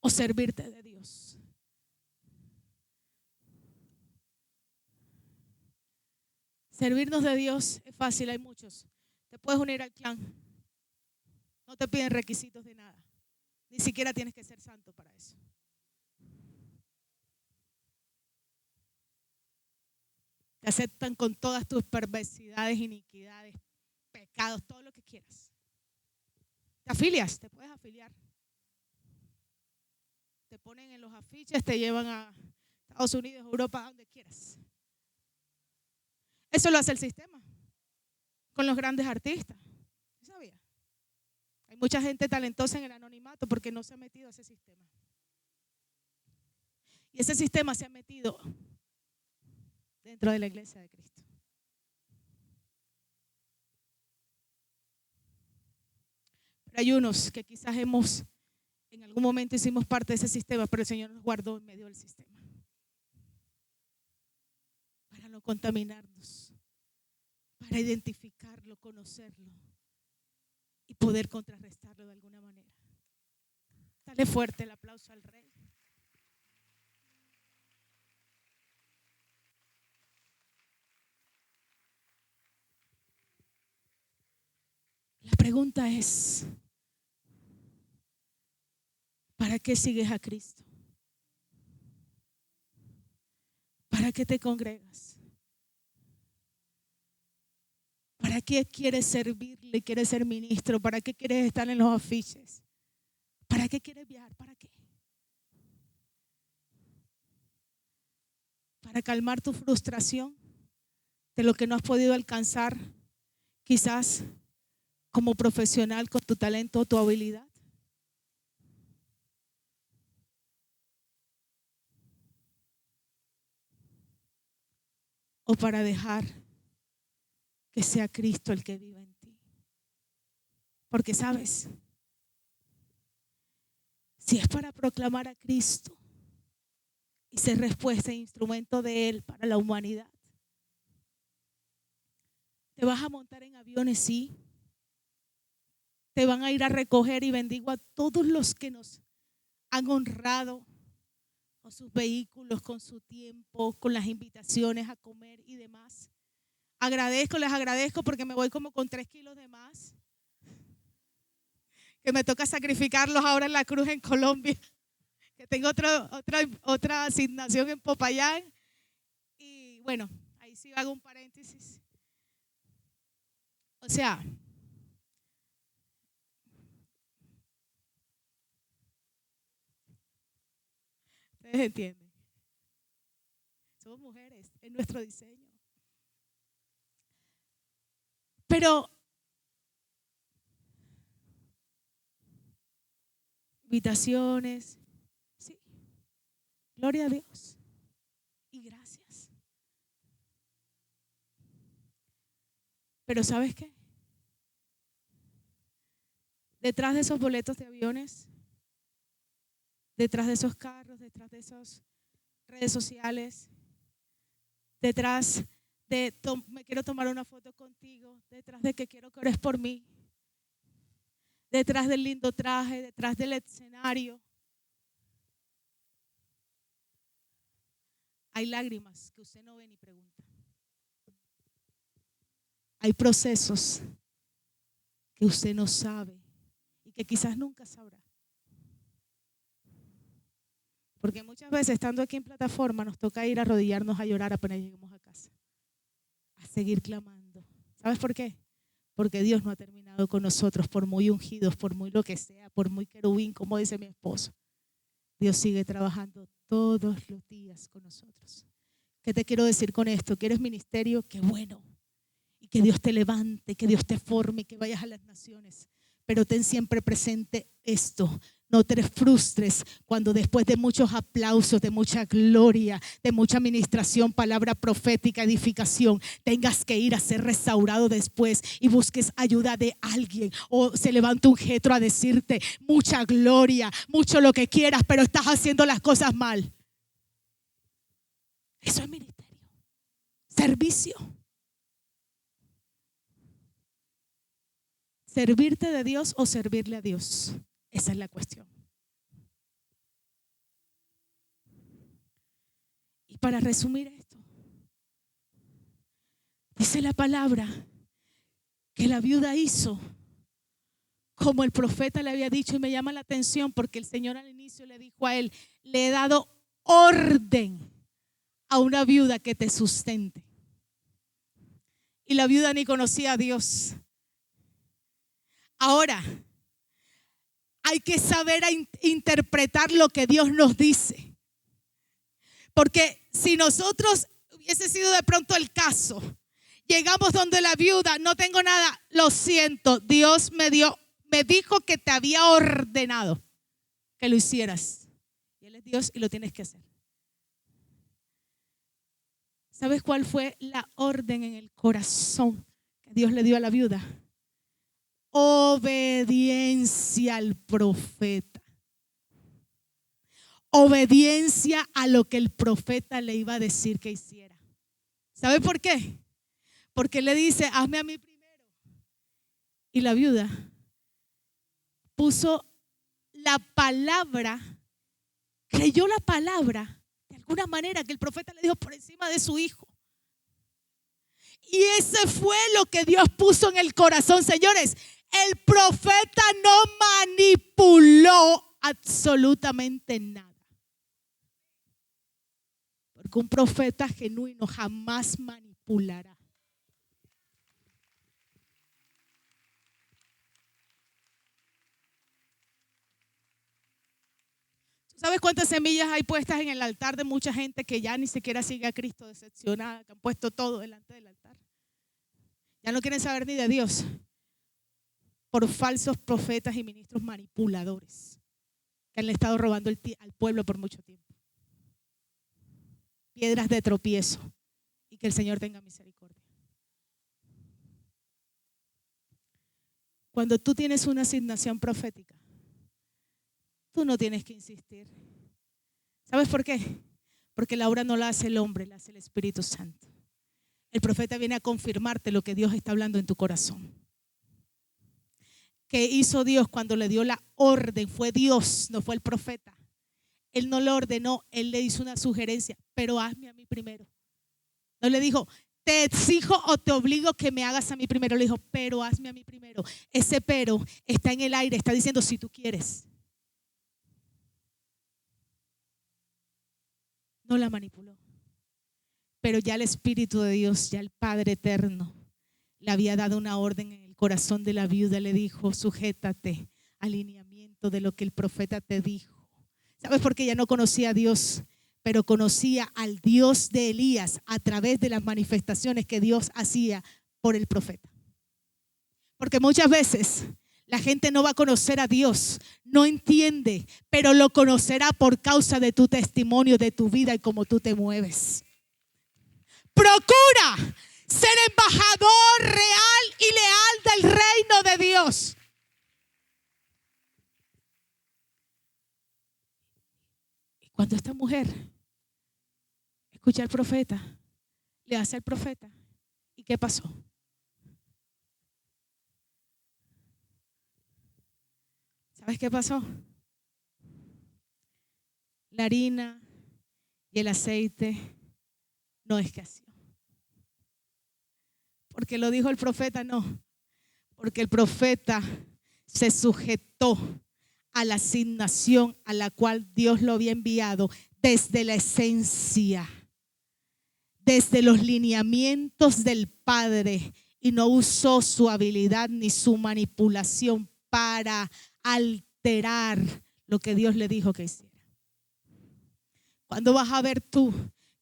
o servirte de Dios? Servirnos de Dios es fácil, hay muchos. Te puedes unir al clan. No te piden requisitos de nada. Ni siquiera tienes que ser santo para eso. Te aceptan con todas tus perversidades, iniquidades, pecados, todo lo que quieras. Te afilias, te puedes afiliar. Te ponen en los afiches, te llevan a Estados Unidos, Europa, donde quieras. Eso lo hace el sistema con los grandes artistas. ¿Sabía? Hay mucha gente talentosa en el anonimato porque no se ha metido a ese sistema. Y ese sistema se ha metido dentro de la iglesia de Cristo. Pero hay unos que quizás en algún momento hicimos parte de ese sistema, pero el Señor nos guardó en medio del sistema para no contaminarnos, para identificarlo, conocerlo y poder contrarrestarlo de alguna manera. Dale fuerte el aplauso al Rey. La pregunta es, ¿para qué sigues a Cristo? ¿Para qué te congregas? ¿Para qué quieres servirle? ¿Quieres ser ministro? ¿Para qué quieres estar en los afiches? ¿Para qué quieres viajar? ¿Para qué? ¿Para calmar tu frustración de lo que no has podido alcanzar, quizás como profesional con tu talento o tu habilidad? ¿O para dejar que sea Cristo el que viva en ti? Porque sabes, si es para proclamar a Cristo y ser respuesta e instrumento de Él para la humanidad, Te vas a montar en aviones, sí. Te van a ir a recoger y bendigo a todos los que nos han honrado con sus vehículos, con su tiempo, con las invitaciones a comer y demás. Les agradezco porque me voy como con 3 kilos de más, que me toca sacrificarlos ahora en la cruz en Colombia, que tengo otra asignación en Popayán. Y bueno, ahí sí hago un paréntesis. O sea, ustedes entienden. Somos mujeres, es nuestro diseño. Pero invitaciones, sí, gloria a Dios y gracias. Pero ¿sabes qué? Detrás de esos boletos de aviones, detrás de esos carros, detrás de esas redes sociales, detrás de me quiero tomar una foto contigo, detrás de que quiero que ores por mí, detrás del lindo traje, detrás del escenario, hay lágrimas que usted no ve ni pregunta. Hay procesos que usted no sabe y que quizás nunca sabrá. Porque muchas veces estando aquí en plataforma nos toca ir a arrodillarnos a llorar apenas lleguemos a casa, a seguir clamando. ¿Sabes por qué? Porque Dios no ha terminado con nosotros, por muy ungidos, por muy lo que sea, por muy querubín, como dice mi esposo. Dios sigue trabajando todos los días con nosotros. ¿Qué te quiero decir con esto? ¿Quieres ministerio? Qué bueno. Y que Dios te levante, que Dios te forme, que vayas a las naciones. Pero ten siempre presente esto. No te frustres cuando después de muchos aplausos, de mucha gloria, de mucha administración, palabra profética, edificación, tengas que ir a ser restaurado después y busques ayuda de alguien. O se levanta un jetro a decirte mucha gloria, mucho lo que quieras, pero estás haciendo las cosas mal. Eso es ministerio. Servicio. ¿Servirte de Dios o servirle a Dios? Esa es la cuestión. Y para resumir esto, dice la palabra que la viuda hizo como el profeta le había dicho, y me llama la atención porque el Señor al inicio le dijo a él: le he dado orden a una viuda que te sustente. Y la viuda ni conocía a Dios. Ahora, hay que saber interpretar lo que Dios nos dice. Porque si nosotros hubiese sido de pronto el caso, llegamos donde la viuda, no tengo nada, lo siento, Dios me dijo que te había ordenado que lo hicieras. Y Él es Dios y lo tienes que hacer. ¿Sabes cuál fue la orden en el corazón que Dios le dio a la viuda? Obediencia al profeta. Obediencia a lo que el profeta le iba a decir que hiciera. ¿Sabe por qué? Porque le dice: hazme a mí primero. Y la viuda puso la palabra, creyó la palabra de alguna manera que el profeta le dijo por encima de su hijo. Y ese fue lo que Dios puso en el corazón. Señores, el profeta no manipuló absolutamente nada. Porque un profeta genuino jamás manipulará. ¿Sabes cuántas semillas hay puestas en el altar de mucha gente que ya ni siquiera sigue a Cristo, decepcionada, que han puesto todo delante del altar? Ya no quieren saber ni de Dios por falsos profetas y ministros manipuladores que han estado robando al pueblo por mucho tiempo. Piedras de tropiezo, y que el Señor tenga misericordia. Cuando tú tienes una asignación profética, tú no tienes que insistir. ¿Sabes por qué? Porque la obra no la hace el hombre, la hace el Espíritu Santo. El profeta viene a confirmarte lo que Dios está hablando en tu corazón. ¿Qué hizo Dios cuando le dio la orden? Fue Dios, no fue el profeta. Él no le ordenó, él le hizo una sugerencia, pero hazme a mí primero. No le dijo, te exijo o te obligo que me hagas a mí primero. Le dijo, pero hazme a mí primero. Ese pero está en el aire, está diciendo si tú quieres. No la manipuló. Pero ya el Espíritu de Dios, ya el Padre eterno, le había dado una orden en el corazón de la viuda. Le dijo, sujétate al lineamiento de lo que el profeta te dijo. ¿Sabes por qué? Ella no conocía a Dios, pero conocía al Dios de Elías a través de las manifestaciones que Dios hacía por el profeta. Porque muchas veces la gente no va a conocer a Dios, no entiende, pero lo conocerá por causa de tu testimonio, de tu vida y cómo tú te mueves. Procura ser embajador real y leal del reino de Dios. Y cuando esta mujer escucha al profeta, le hace al profeta, ¿y qué pasó? ¿Sabes qué pasó? La harina y el aceite no escaseó. Porque lo dijo el profeta, no. Porque el profeta se sujetó a la asignación a la cual Dios lo había enviado desde la esencia, desde los lineamientos del Padre, y no usó su habilidad ni su manipulación para alterar lo que Dios le dijo que hiciera. ¿Cuándo vas a ver tú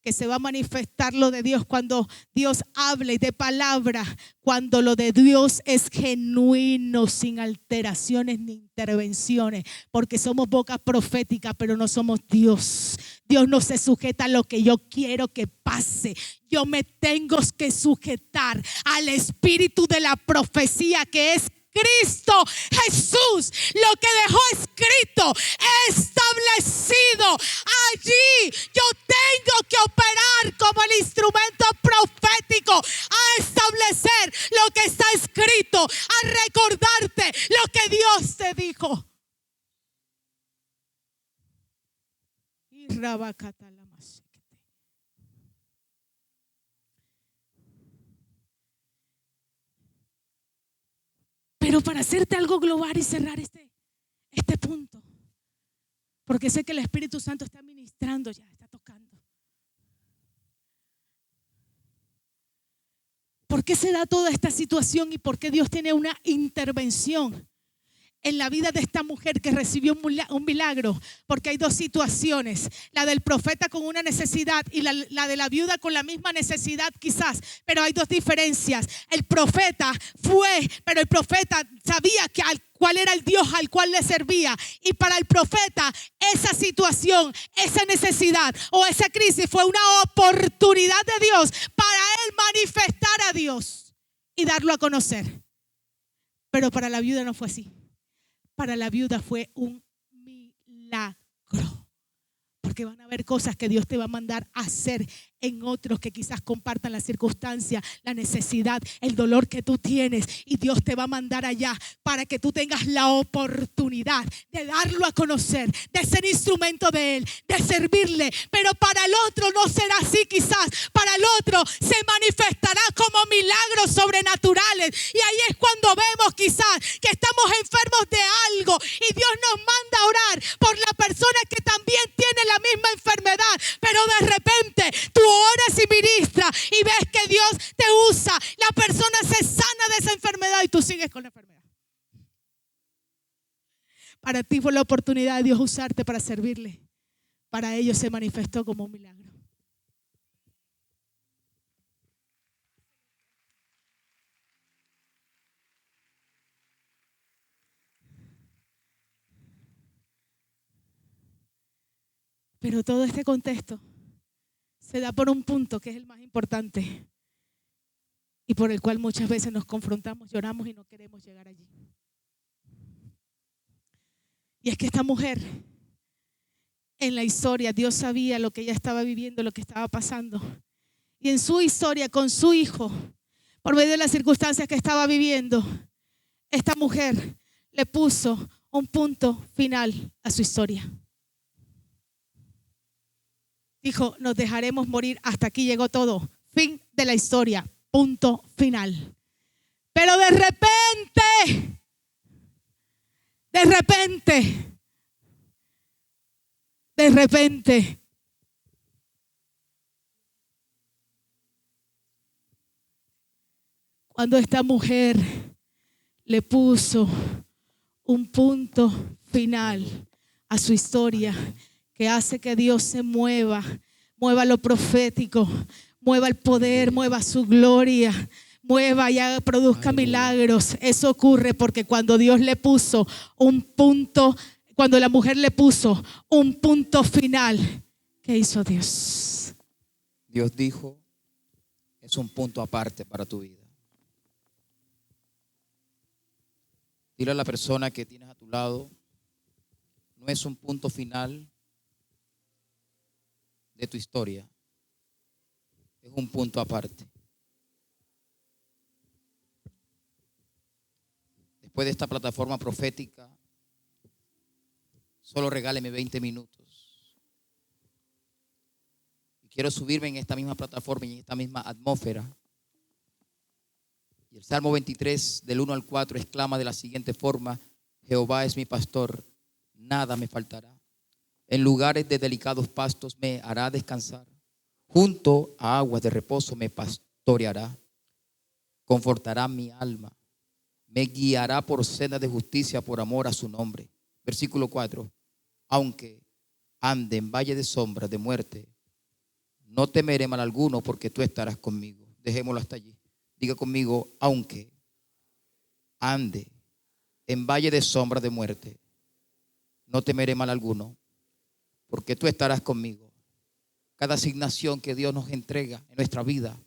que se va a manifestar lo de Dios? Cuando Dios hable de palabra, cuando lo de Dios es genuino, sin alteraciones ni intervenciones, porque somos boca profética, pero no somos Dios. Dios no se sujeta a lo que yo quiero que pase. Yo me tengo que sujetar al espíritu de la profecía, que es Cristo Jesús, lo que dejó escrito, establecido. Allí yo tengo que operar como el instrumento profético a establecer lo que está escrito, a recordarte lo que Dios te dijo. Y pero para hacerte algo global y cerrar este punto, porque sé que el Espíritu Santo está ministrando ya, está tocando. ¿Por qué se da toda esta situación y por qué Dios tiene una intervención en la vida de esta mujer que recibió un milagro? Porque hay dos situaciones, la del profeta con una necesidad y la de la viuda con la misma necesidad quizás, pero hay dos diferencias. El profeta fue, pero el profeta sabía cuál era el Dios al cual le servía, y para el profeta esa situación, esa necesidad o esa crisis fue una oportunidad de Dios para él manifestar a Dios y darlo a conocer. Pero para la viuda no fue así. Para la viuda fue un milagro. Porque van a haber cosas que Dios te va a mandar a hacer en otros que quizás compartan la circunstancia, la necesidad, el dolor que tú tienes, y Dios te va a mandar allá para que tú tengas la oportunidad de darlo a conocer, de ser instrumento de Él, de servirle. Pero para el otro no será así quizás. Para el otro se manifestará como milagros sobrenaturales, y ahí es cuando vemos quizás que estamos enfermos de algo y Dios nos manda a orar por la persona que también tiene la misma enfermedad, pero de repente tú oras y ministras y ves que Dios te usa, la persona se sana de esa enfermedad y tú sigues con la enfermedad. Para ti fue la oportunidad de Dios usarte para servirle. Para ellos se manifestó como un milagro. Pero todo este contexto se da por un punto que es el más importante y por el cual muchas veces nos confrontamos, lloramos y no queremos llegar allí. Y es que esta mujer, en la historia, Dios sabía lo que ella estaba viviendo, lo que estaba pasando. Y en su historia con su hijo, por medio de las circunstancias que estaba viviendo, esta mujer le puso un punto final a su historia. Dijo, nos dejaremos morir, hasta aquí llegó todo. Fin de la historia, punto final. Pero de repente, cuando esta mujer le puso un punto final a su historia, que hace que Dios se mueva lo profético, mueva el poder, mueva su gloria, mueva y produzca milagros. Eso ocurre porque cuando Dios le puso un punto, cuando la mujer le puso un punto final, ¿qué hizo Dios? Dios dijo, es un punto aparte para tu vida. Dile a la persona que tienes a tu lado, no es un punto final de tu historia, es un punto aparte. Después de esta plataforma profética, solo regáleme 20 minutos. Y quiero subirme en esta misma plataforma y en esta misma atmósfera. Y el Salmo 23, del 1 al 4, exclama de la siguiente forma: Jehová es mi pastor, nada me faltará. En lugares de delicados pastos me hará descansar. Junto a aguas de reposo me pastoreará. Confortará mi alma. Me guiará por sendas de justicia por amor a su nombre. Versículo 4. Aunque ande en valle de sombra de muerte, no temeré mal alguno, porque tú estarás conmigo. Dejémoslo hasta allí. Diga conmigo, aunque ande en valle de sombra de muerte, no temeré mal alguno, porque tú estarás conmigo. Cada asignación que Dios nos entrega en nuestra vida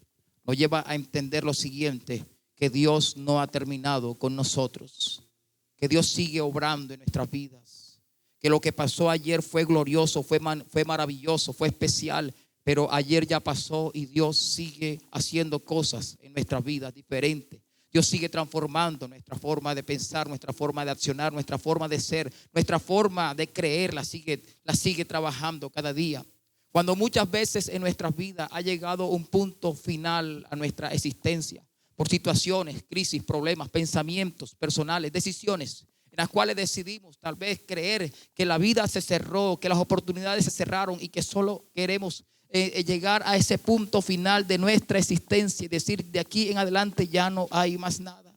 nos lleva a entender lo siguiente: que Dios no ha terminado con nosotros, que Dios sigue obrando en nuestras vidas, que lo que pasó ayer fue glorioso, fue maravilloso, fue especial, pero ayer ya pasó y Dios sigue haciendo cosas en nuestras vidas diferentes. Dios sigue transformando nuestra forma de pensar, nuestra forma de accionar, nuestra forma de ser, nuestra forma de creer, la sigue trabajando cada día. Cuando muchas veces en nuestras vidas ha llegado un punto final a nuestra existencia, por situaciones, crisis, problemas, pensamientos personales, decisiones en las cuales decidimos tal vez creer que la vida se cerró, que las oportunidades se cerraron y que solo queremos llegar a ese punto final de nuestra existencia y decir, de aquí en adelante ya no hay más nada.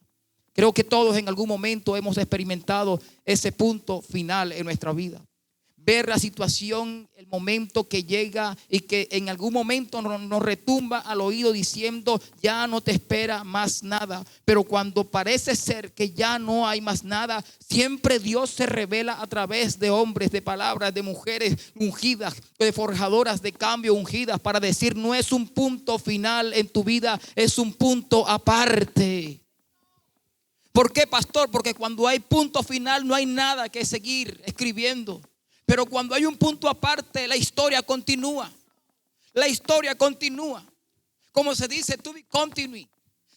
Creo que todos en algún momento hemos experimentado ese punto final en nuestra vida. Ver la situación, el momento que llega y que en algún momento nos retumba al oído diciendo, ya no te espera más nada. Pero cuando parece ser que ya no hay más nada, siempre Dios se revela a través de hombres, de palabras, de mujeres ungidas, de forjadoras de cambio ungidas, para decir, no es un punto final en tu vida, es un punto aparte. ¿Por qué, pastor? Porque cuando hay punto final no hay nada que seguir escribiendo. Pero cuando hay un punto aparte, la historia continúa. La historia continúa. Como se dice, to be continue.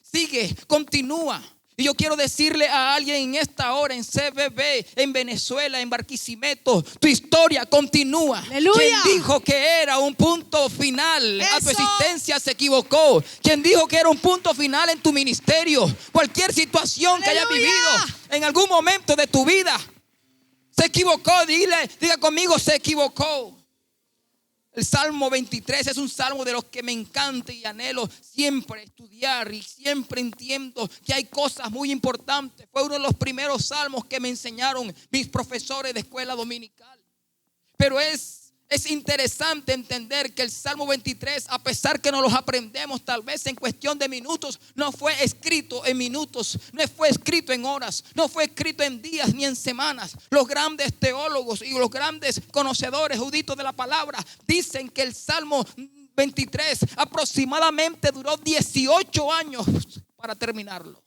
Sigue, continúa. Y yo quiero decirle a alguien en esta hora, en CBB, en Venezuela, en Barquisimeto, tu historia continúa. ¡Aleluya! Quien dijo que era un punto final a tu existencia se equivocó. Quien dijo que era un punto final en tu ministerio, cualquier situación que hayas vivido en algún momento de tu vida, se equivocó. Diga conmigo, se equivocó. El Salmo 23 es un salmo de los que me encanta y anhelo siempre estudiar, y siempre entiendo que hay cosas muy importantes. Fue uno de los primeros salmos que me enseñaron mis profesores de escuela dominical. Pero es interesante entender que el Salmo 23, a pesar que no los aprendemos tal vez en cuestión de minutos, no fue escrito en minutos, no fue escrito en horas, no fue escrito en días ni en semanas. Los grandes teólogos y los grandes conocedores eruditos de la palabra dicen que el Salmo 23 aproximadamente duró 18 años para terminarlo.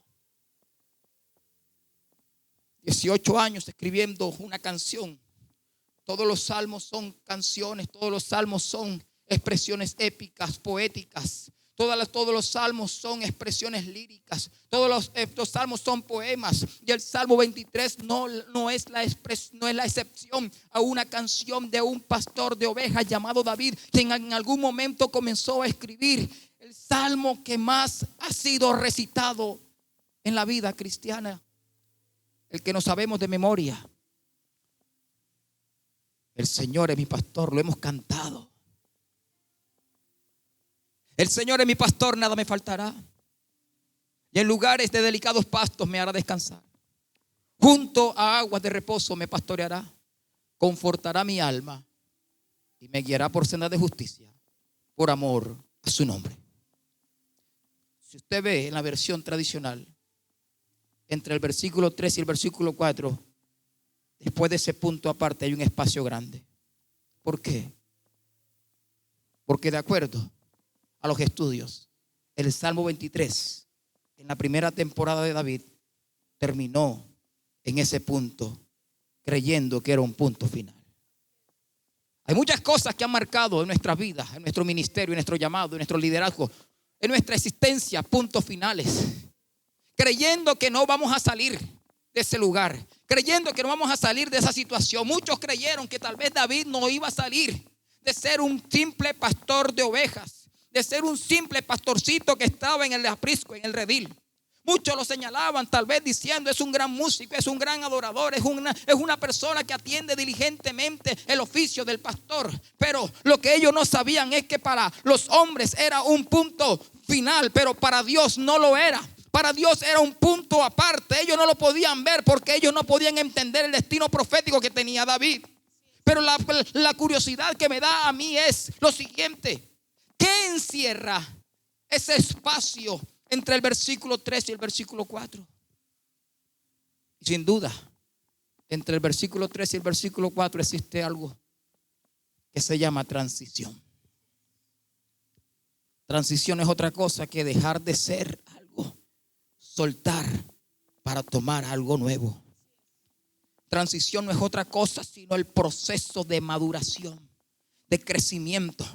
18 años escribiendo una canción. Todos los salmos son canciones, todos los salmos son expresiones épicas, poéticas. Todos los salmos son expresiones líricas. Estos salmos son poemas. Y el Salmo 23 no es la excepción a una canción de un pastor de ovejas llamado David, quien en algún momento comenzó a escribir el salmo que más ha sido recitado en la vida cristiana, el que no sabemos de memoria. El Señor es mi pastor, lo hemos cantado. El Señor es mi pastor, nada me faltará. Y en lugares de delicados pastos me hará descansar. Junto a aguas de reposo me pastoreará. Confortará mi alma y me guiará por senda de justicia, por amor a su nombre. Si usted ve en la versión tradicional, entre el versículo 3 y el versículo 4, después de ese punto aparte hay un espacio grande. ¿Por qué? Porque de acuerdo a los estudios, el Salmo 23, en la primera temporada de David, terminó en ese punto, creyendo que era un punto final. Hay muchas cosas que han marcado en nuestras vidas, en nuestro ministerio, en nuestro llamado, en nuestro liderazgo, en nuestra existencia, puntos finales. Creyendo que no vamos a salir de ese lugar, creyendo que no vamos a salir de esa situación. Muchos creyeron que tal vez David no iba a salir de ser un simple pastor de ovejas, de ser un simple pastorcito que estaba en el aprisco, en el redil. Muchos lo señalaban tal vez diciendo: es un gran músico, es un gran adorador, es una persona que atiende diligentemente el oficio del pastor. Pero lo que ellos no sabían es que para los hombres era un punto final, pero para Dios no lo era. Para Dios era un punto aparte. Ellos no lo podían ver porque ellos no podían entender el destino profético que tenía David. Pero la curiosidad que me da a mí es lo siguiente: ¿qué encierra ese espacio entre el versículo 3 y el versículo 4? Y sin duda, entre el versículo 3 y el versículo 4 existe algo que se llama transición. Transición es otra cosa que dejar de ser algo, soltar para tomar algo nuevo. Transición no es otra cosa sino el proceso de maduración, de crecimiento,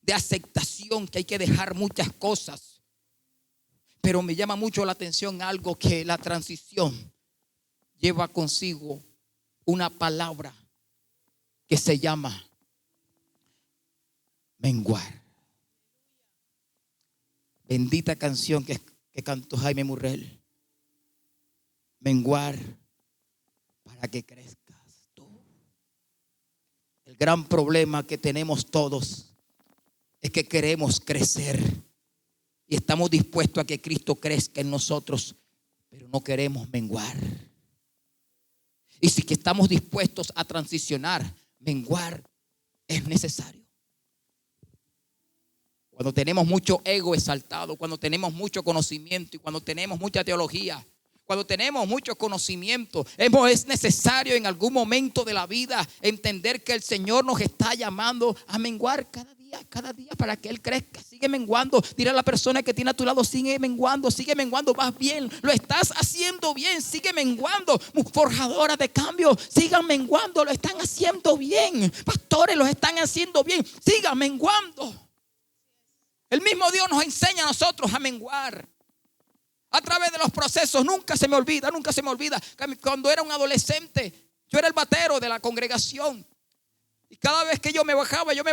de aceptación, que hay que dejar muchas cosas. Pero me llama mucho la atención algo, que la transición lleva consigo una palabra que se llama menguar. Bendita canción que cantó Jaime Murrell. Menguar para que crezcas tú. El gran problema que tenemos todos es que queremos crecer y estamos dispuestos a que Cristo crezca en nosotros, pero no queremos menguar. Y si que estamos dispuestos a transicionar, menguar es necesario. Cuando tenemos mucho ego exaltado, cuando tenemos mucho conocimiento y cuando tenemos mucha teología, cuando tenemos mucho conocimiento, es necesario en algún momento de la vida entender que el Señor nos está llamando a menguar cada día para que Él crezca. Sigue menguando. Dile a la persona que tiene a tu lado: sigue menguando, vas bien, lo estás haciendo bien, sigue menguando. Forjadoras de cambio, sigan menguando, lo están haciendo bien. Pastores, lo están haciendo bien, sigan menguando. El mismo Dios nos enseña a nosotros a menguar a través de los procesos. Nunca se me olvida cuando era un adolescente, yo era el batero de la congregación. Y cada vez que yo me bajaba, yo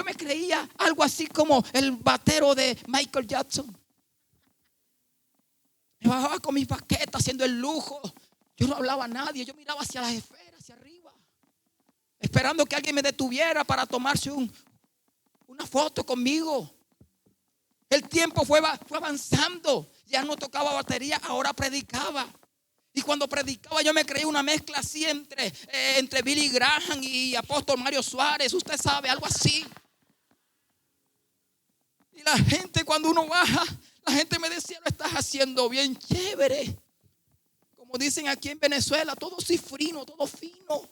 me creía algo así como el batero de Michael Jackson. Me bajaba con mis baquetas haciendo el lujo. Yo no hablaba a nadie, yo miraba hacia las esferas, hacia arriba, esperando que alguien me detuviera para tomarse una foto conmigo. El tiempo fue avanzando. Ya no tocaba batería, ahora predicaba. Y cuando predicaba yo me creía una mezcla así entre Billy Graham y apóstol Mario Suárez. Usted sabe, algo así. Y la gente, cuando uno baja, la gente me decía: lo estás haciendo bien, chévere. Como dicen aquí en Venezuela, todo cifrino, todo fino.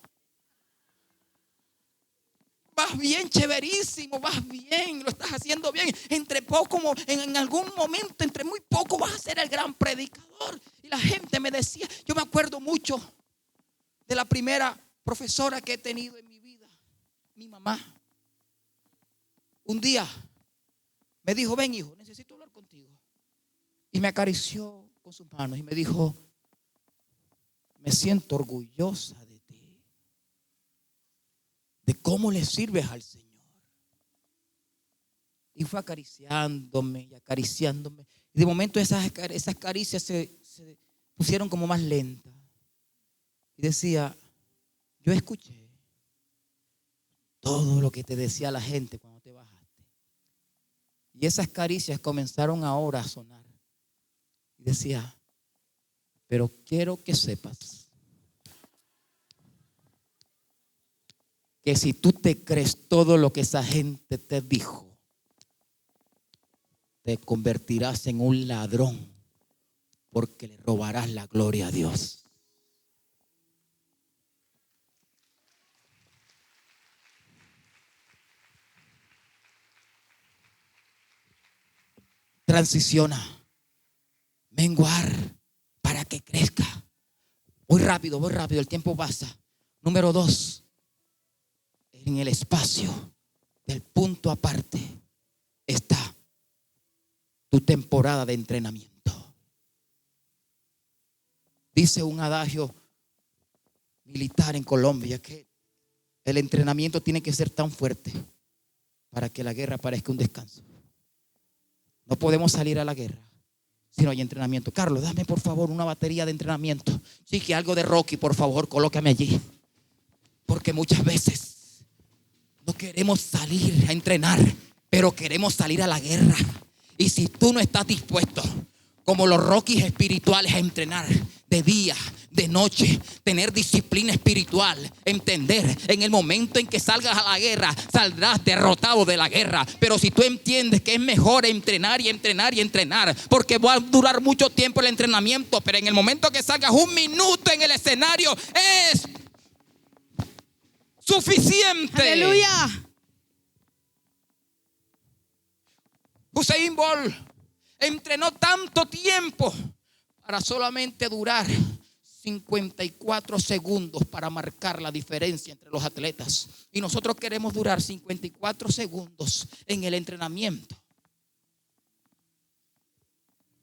Vas bien, chéverísimo, vas bien, lo estás haciendo bien. Entre poco, en algún momento, entre muy poco vas a ser el gran predicador. Y la gente me decía, yo me acuerdo mucho de la primera profesora que he tenido en mi vida, mi mamá. Un día me dijo: ven, hijo, necesito hablar contigo. Y me acarició con sus manos y me dijo: me siento orgullosa de ti, de cómo le sirves al Señor. Y fue acariciándome y acariciándome. Y de momento esas caricias se pusieron como más lentas. Y decía: yo escuché todo lo que te decía la gente cuando te bajaste. Y esas caricias comenzaron ahora a sonar. Y decía: pero quiero que sepas que si tú te crees todo lo que esa gente te dijo, te convertirás en un ladrón, porque le robarás la gloria a Dios. Transiciona, menguar para que crezca. Voy rápido, el tiempo pasa. Número 2, en el espacio del punto aparte está tu temporada de entrenamiento. Dice un adagio militar en Colombia que el entrenamiento tiene que ser tan fuerte para que la guerra parezca un descanso. No podemos salir a la guerra si no hay entrenamiento. Carlos, dame por favor una batería de entrenamiento. Sí, que algo de Rocky, por favor, colócame allí. Porque muchas veces no queremos salir a entrenar, pero queremos salir a la guerra. Y si tú no estás dispuesto, como los Rockies espirituales, a entrenar de día, de noche, tener disciplina espiritual, entender, en el momento en que salgas a la guerra, saldrás derrotado de la guerra. Pero si tú entiendes que es mejor entrenar y entrenar y entrenar, porque va a durar mucho tiempo el entrenamiento, pero en el momento que salgas un minuto en el escenario es suficiente. Aleluya. Usain Bolt entrenó tanto tiempo para solamente durar 54 segundos para marcar la diferencia entre los atletas. Y nosotros queremos durar 54 segundos en el entrenamiento.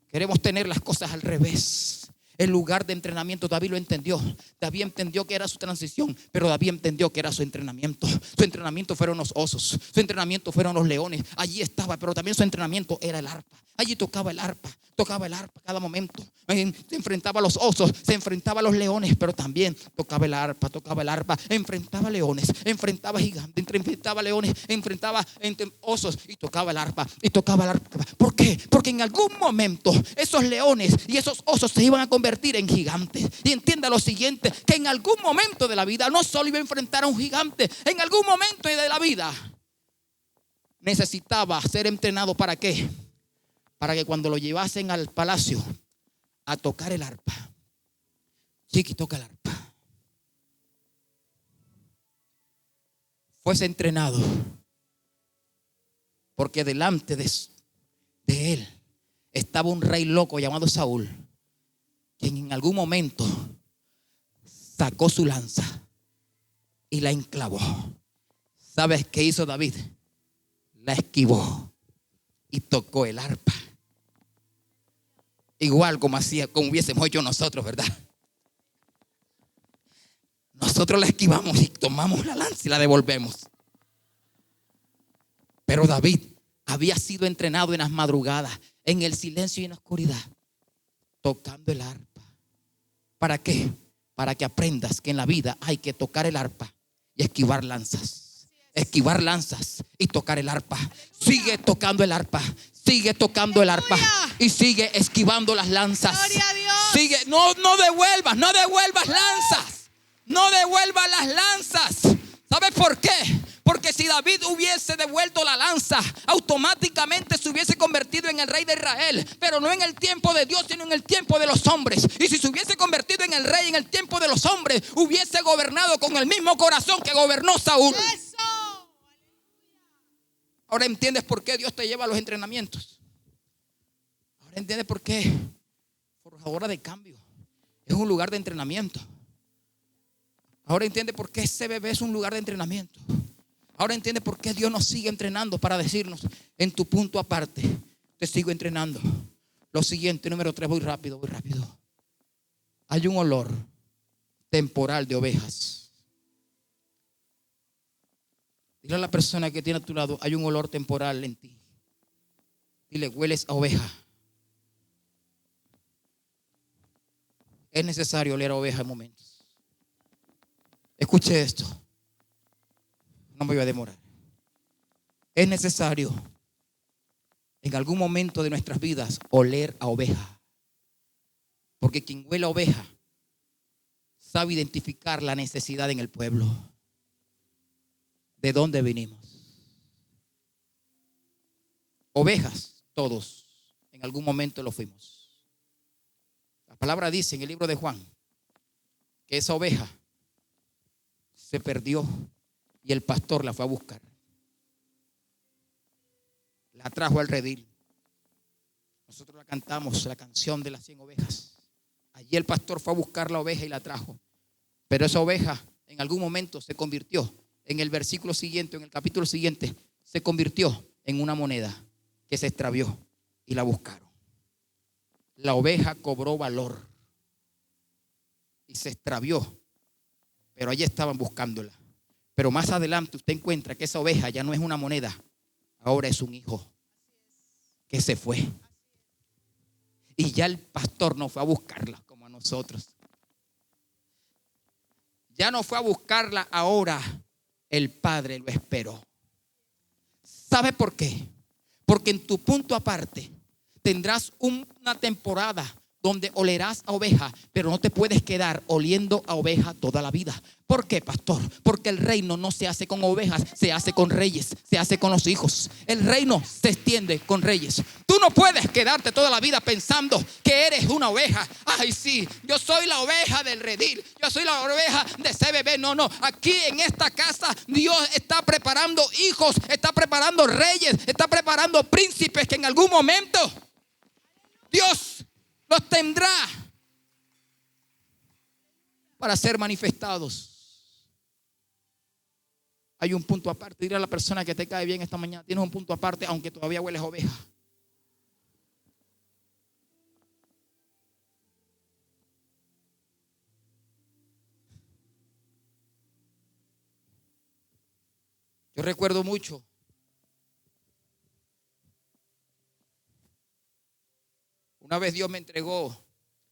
Queremos tener las cosas al revés. El lugar de entrenamiento, David lo entendió. David entendió que era su transición, pero David entendió que era su entrenamiento. Su entrenamiento fueron los osos, su entrenamiento fueron los leones. Allí estaba, pero también su entrenamiento era el arpa. Allí tocaba el arpa cada momento. Se enfrentaba a los osos, se enfrentaba a los leones, pero también tocaba el arpa, enfrentaba leones, enfrentaba gigantes, enfrentaba leones, enfrentaba osos y tocaba el arpa. ¿Por qué? Porque en algún momento esos leones y esos osos se iban a convertir en gigantes. Y entienda lo siguiente, que en algún momento de la vida no solo iba a enfrentar a un gigante, en algún momento de la vida necesitaba ser entrenado. ¿Para qué? Para que cuando lo llevasen al palacio a tocar el arpa, Chiqui, toca el arpa, fuese entrenado, porque delante de él estaba un rey loco llamado Saúl, quien en algún momento sacó su lanza y la enclavó. ¿Sabes qué hizo David? La esquivó y tocó el arpa. Igual como hubiésemos hecho nosotros, ¿verdad? Nosotros la esquivamos y tomamos la lanza y la devolvemos. Pero David había sido entrenado en las madrugadas, en el silencio y en la oscuridad, tocando el arpa. ¿Para qué? Para que aprendas que en la vida hay que tocar el arpa y esquivar lanzas. Esquivar lanzas y tocar el arpa. Sigue tocando el arpa. Sigue tocando el arpa y sigue esquivando las lanzas. Sigue, no devuelvas lanzas. No devuelvas las lanzas. ¿Sabes por qué? Porque si David hubiese devuelto la lanza, automáticamente se hubiese convertido en el rey de Israel. Pero no en el tiempo de Dios, sino en el tiempo de los hombres. Y si se hubiese convertido en el rey en el tiempo de los hombres, hubiese gobernado con el mismo corazón que gobernó Saúl. Ahora entiendes por qué Dios te lleva a los entrenamientos. Ahora entiendes por qué Forjadora de Cambio es un lugar de entrenamiento. Ahora entiendes por qué CBB es un lugar de entrenamiento. Ahora entiende por qué Dios nos sigue entrenando para decirnos: en tu punto aparte te sigo entrenando. Lo siguiente, número 3, voy rápido. Hay un olor temporal de ovejas. Dile a la persona que tiene a tu lado: hay un olor temporal en ti. Dile: hueles a oveja. Es necesario oler a oveja en momentos. Escuche esto. No me voy a demorar. Es necesario en algún momento de nuestras vidas oler a oveja. Porque quien huele a oveja sabe identificar la necesidad en el pueblo. ¿De dónde venimos? Ovejas, todos, en algún momento lo fuimos. La palabra dice en el libro de Juan que esa oveja se perdió y el pastor la fue a buscar. La trajo al redil. Nosotros la cantamos, la canción de las 100 ovejas. Allí el pastor fue a buscar la oveja y la trajo. Pero esa oveja en algún momento se convirtió, en el versículo siguiente, en el capítulo siguiente, se convirtió en una moneda que se extravió y la buscaron. La oveja cobró valor y se extravió, pero allí estaban buscándola. Pero más adelante usted encuentra que esa oveja ya no es una moneda, ahora es un hijo que se fue. Y ya el pastor no fue a buscarla como a nosotros. Ya no fue a buscarla, ahora el Padre lo esperó. ¿Sabe por qué? Porque en tu punto aparte tendrás una temporada donde olerás a oveja, pero no te puedes quedar oliendo a oveja toda la vida. ¿Por qué, pastor? Porque el reino no se hace con ovejas, se hace con reyes, se hace con los hijos. El reino se extiende con reyes. Tú no puedes quedarte toda la vida pensando que eres una oveja. Ay, sí, yo soy la oveja del redil, yo soy la oveja de CBB. No, aquí en esta casa Dios está preparando hijos, está preparando reyes, está preparando príncipes que en algún momento Dios los tendrá para ser manifestados. Hay un punto aparte. Dile a la persona que te cae bien esta mañana: tienes un punto aparte, aunque todavía hueles a oveja. Yo recuerdo mucho una vez Dios me entregó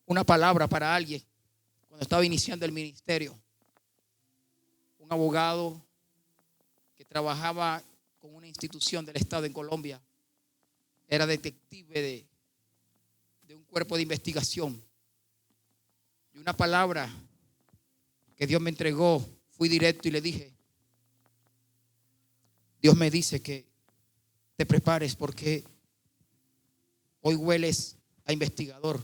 una palabra para alguien cuando estaba iniciando el ministerio. Un abogado que trabajaba con una institución del Estado en Colombia. Era detective de un cuerpo de investigación. Y una palabra que Dios me entregó, fui directo y le dije: Dios me dice que te prepares porque hoy hueles a investigador,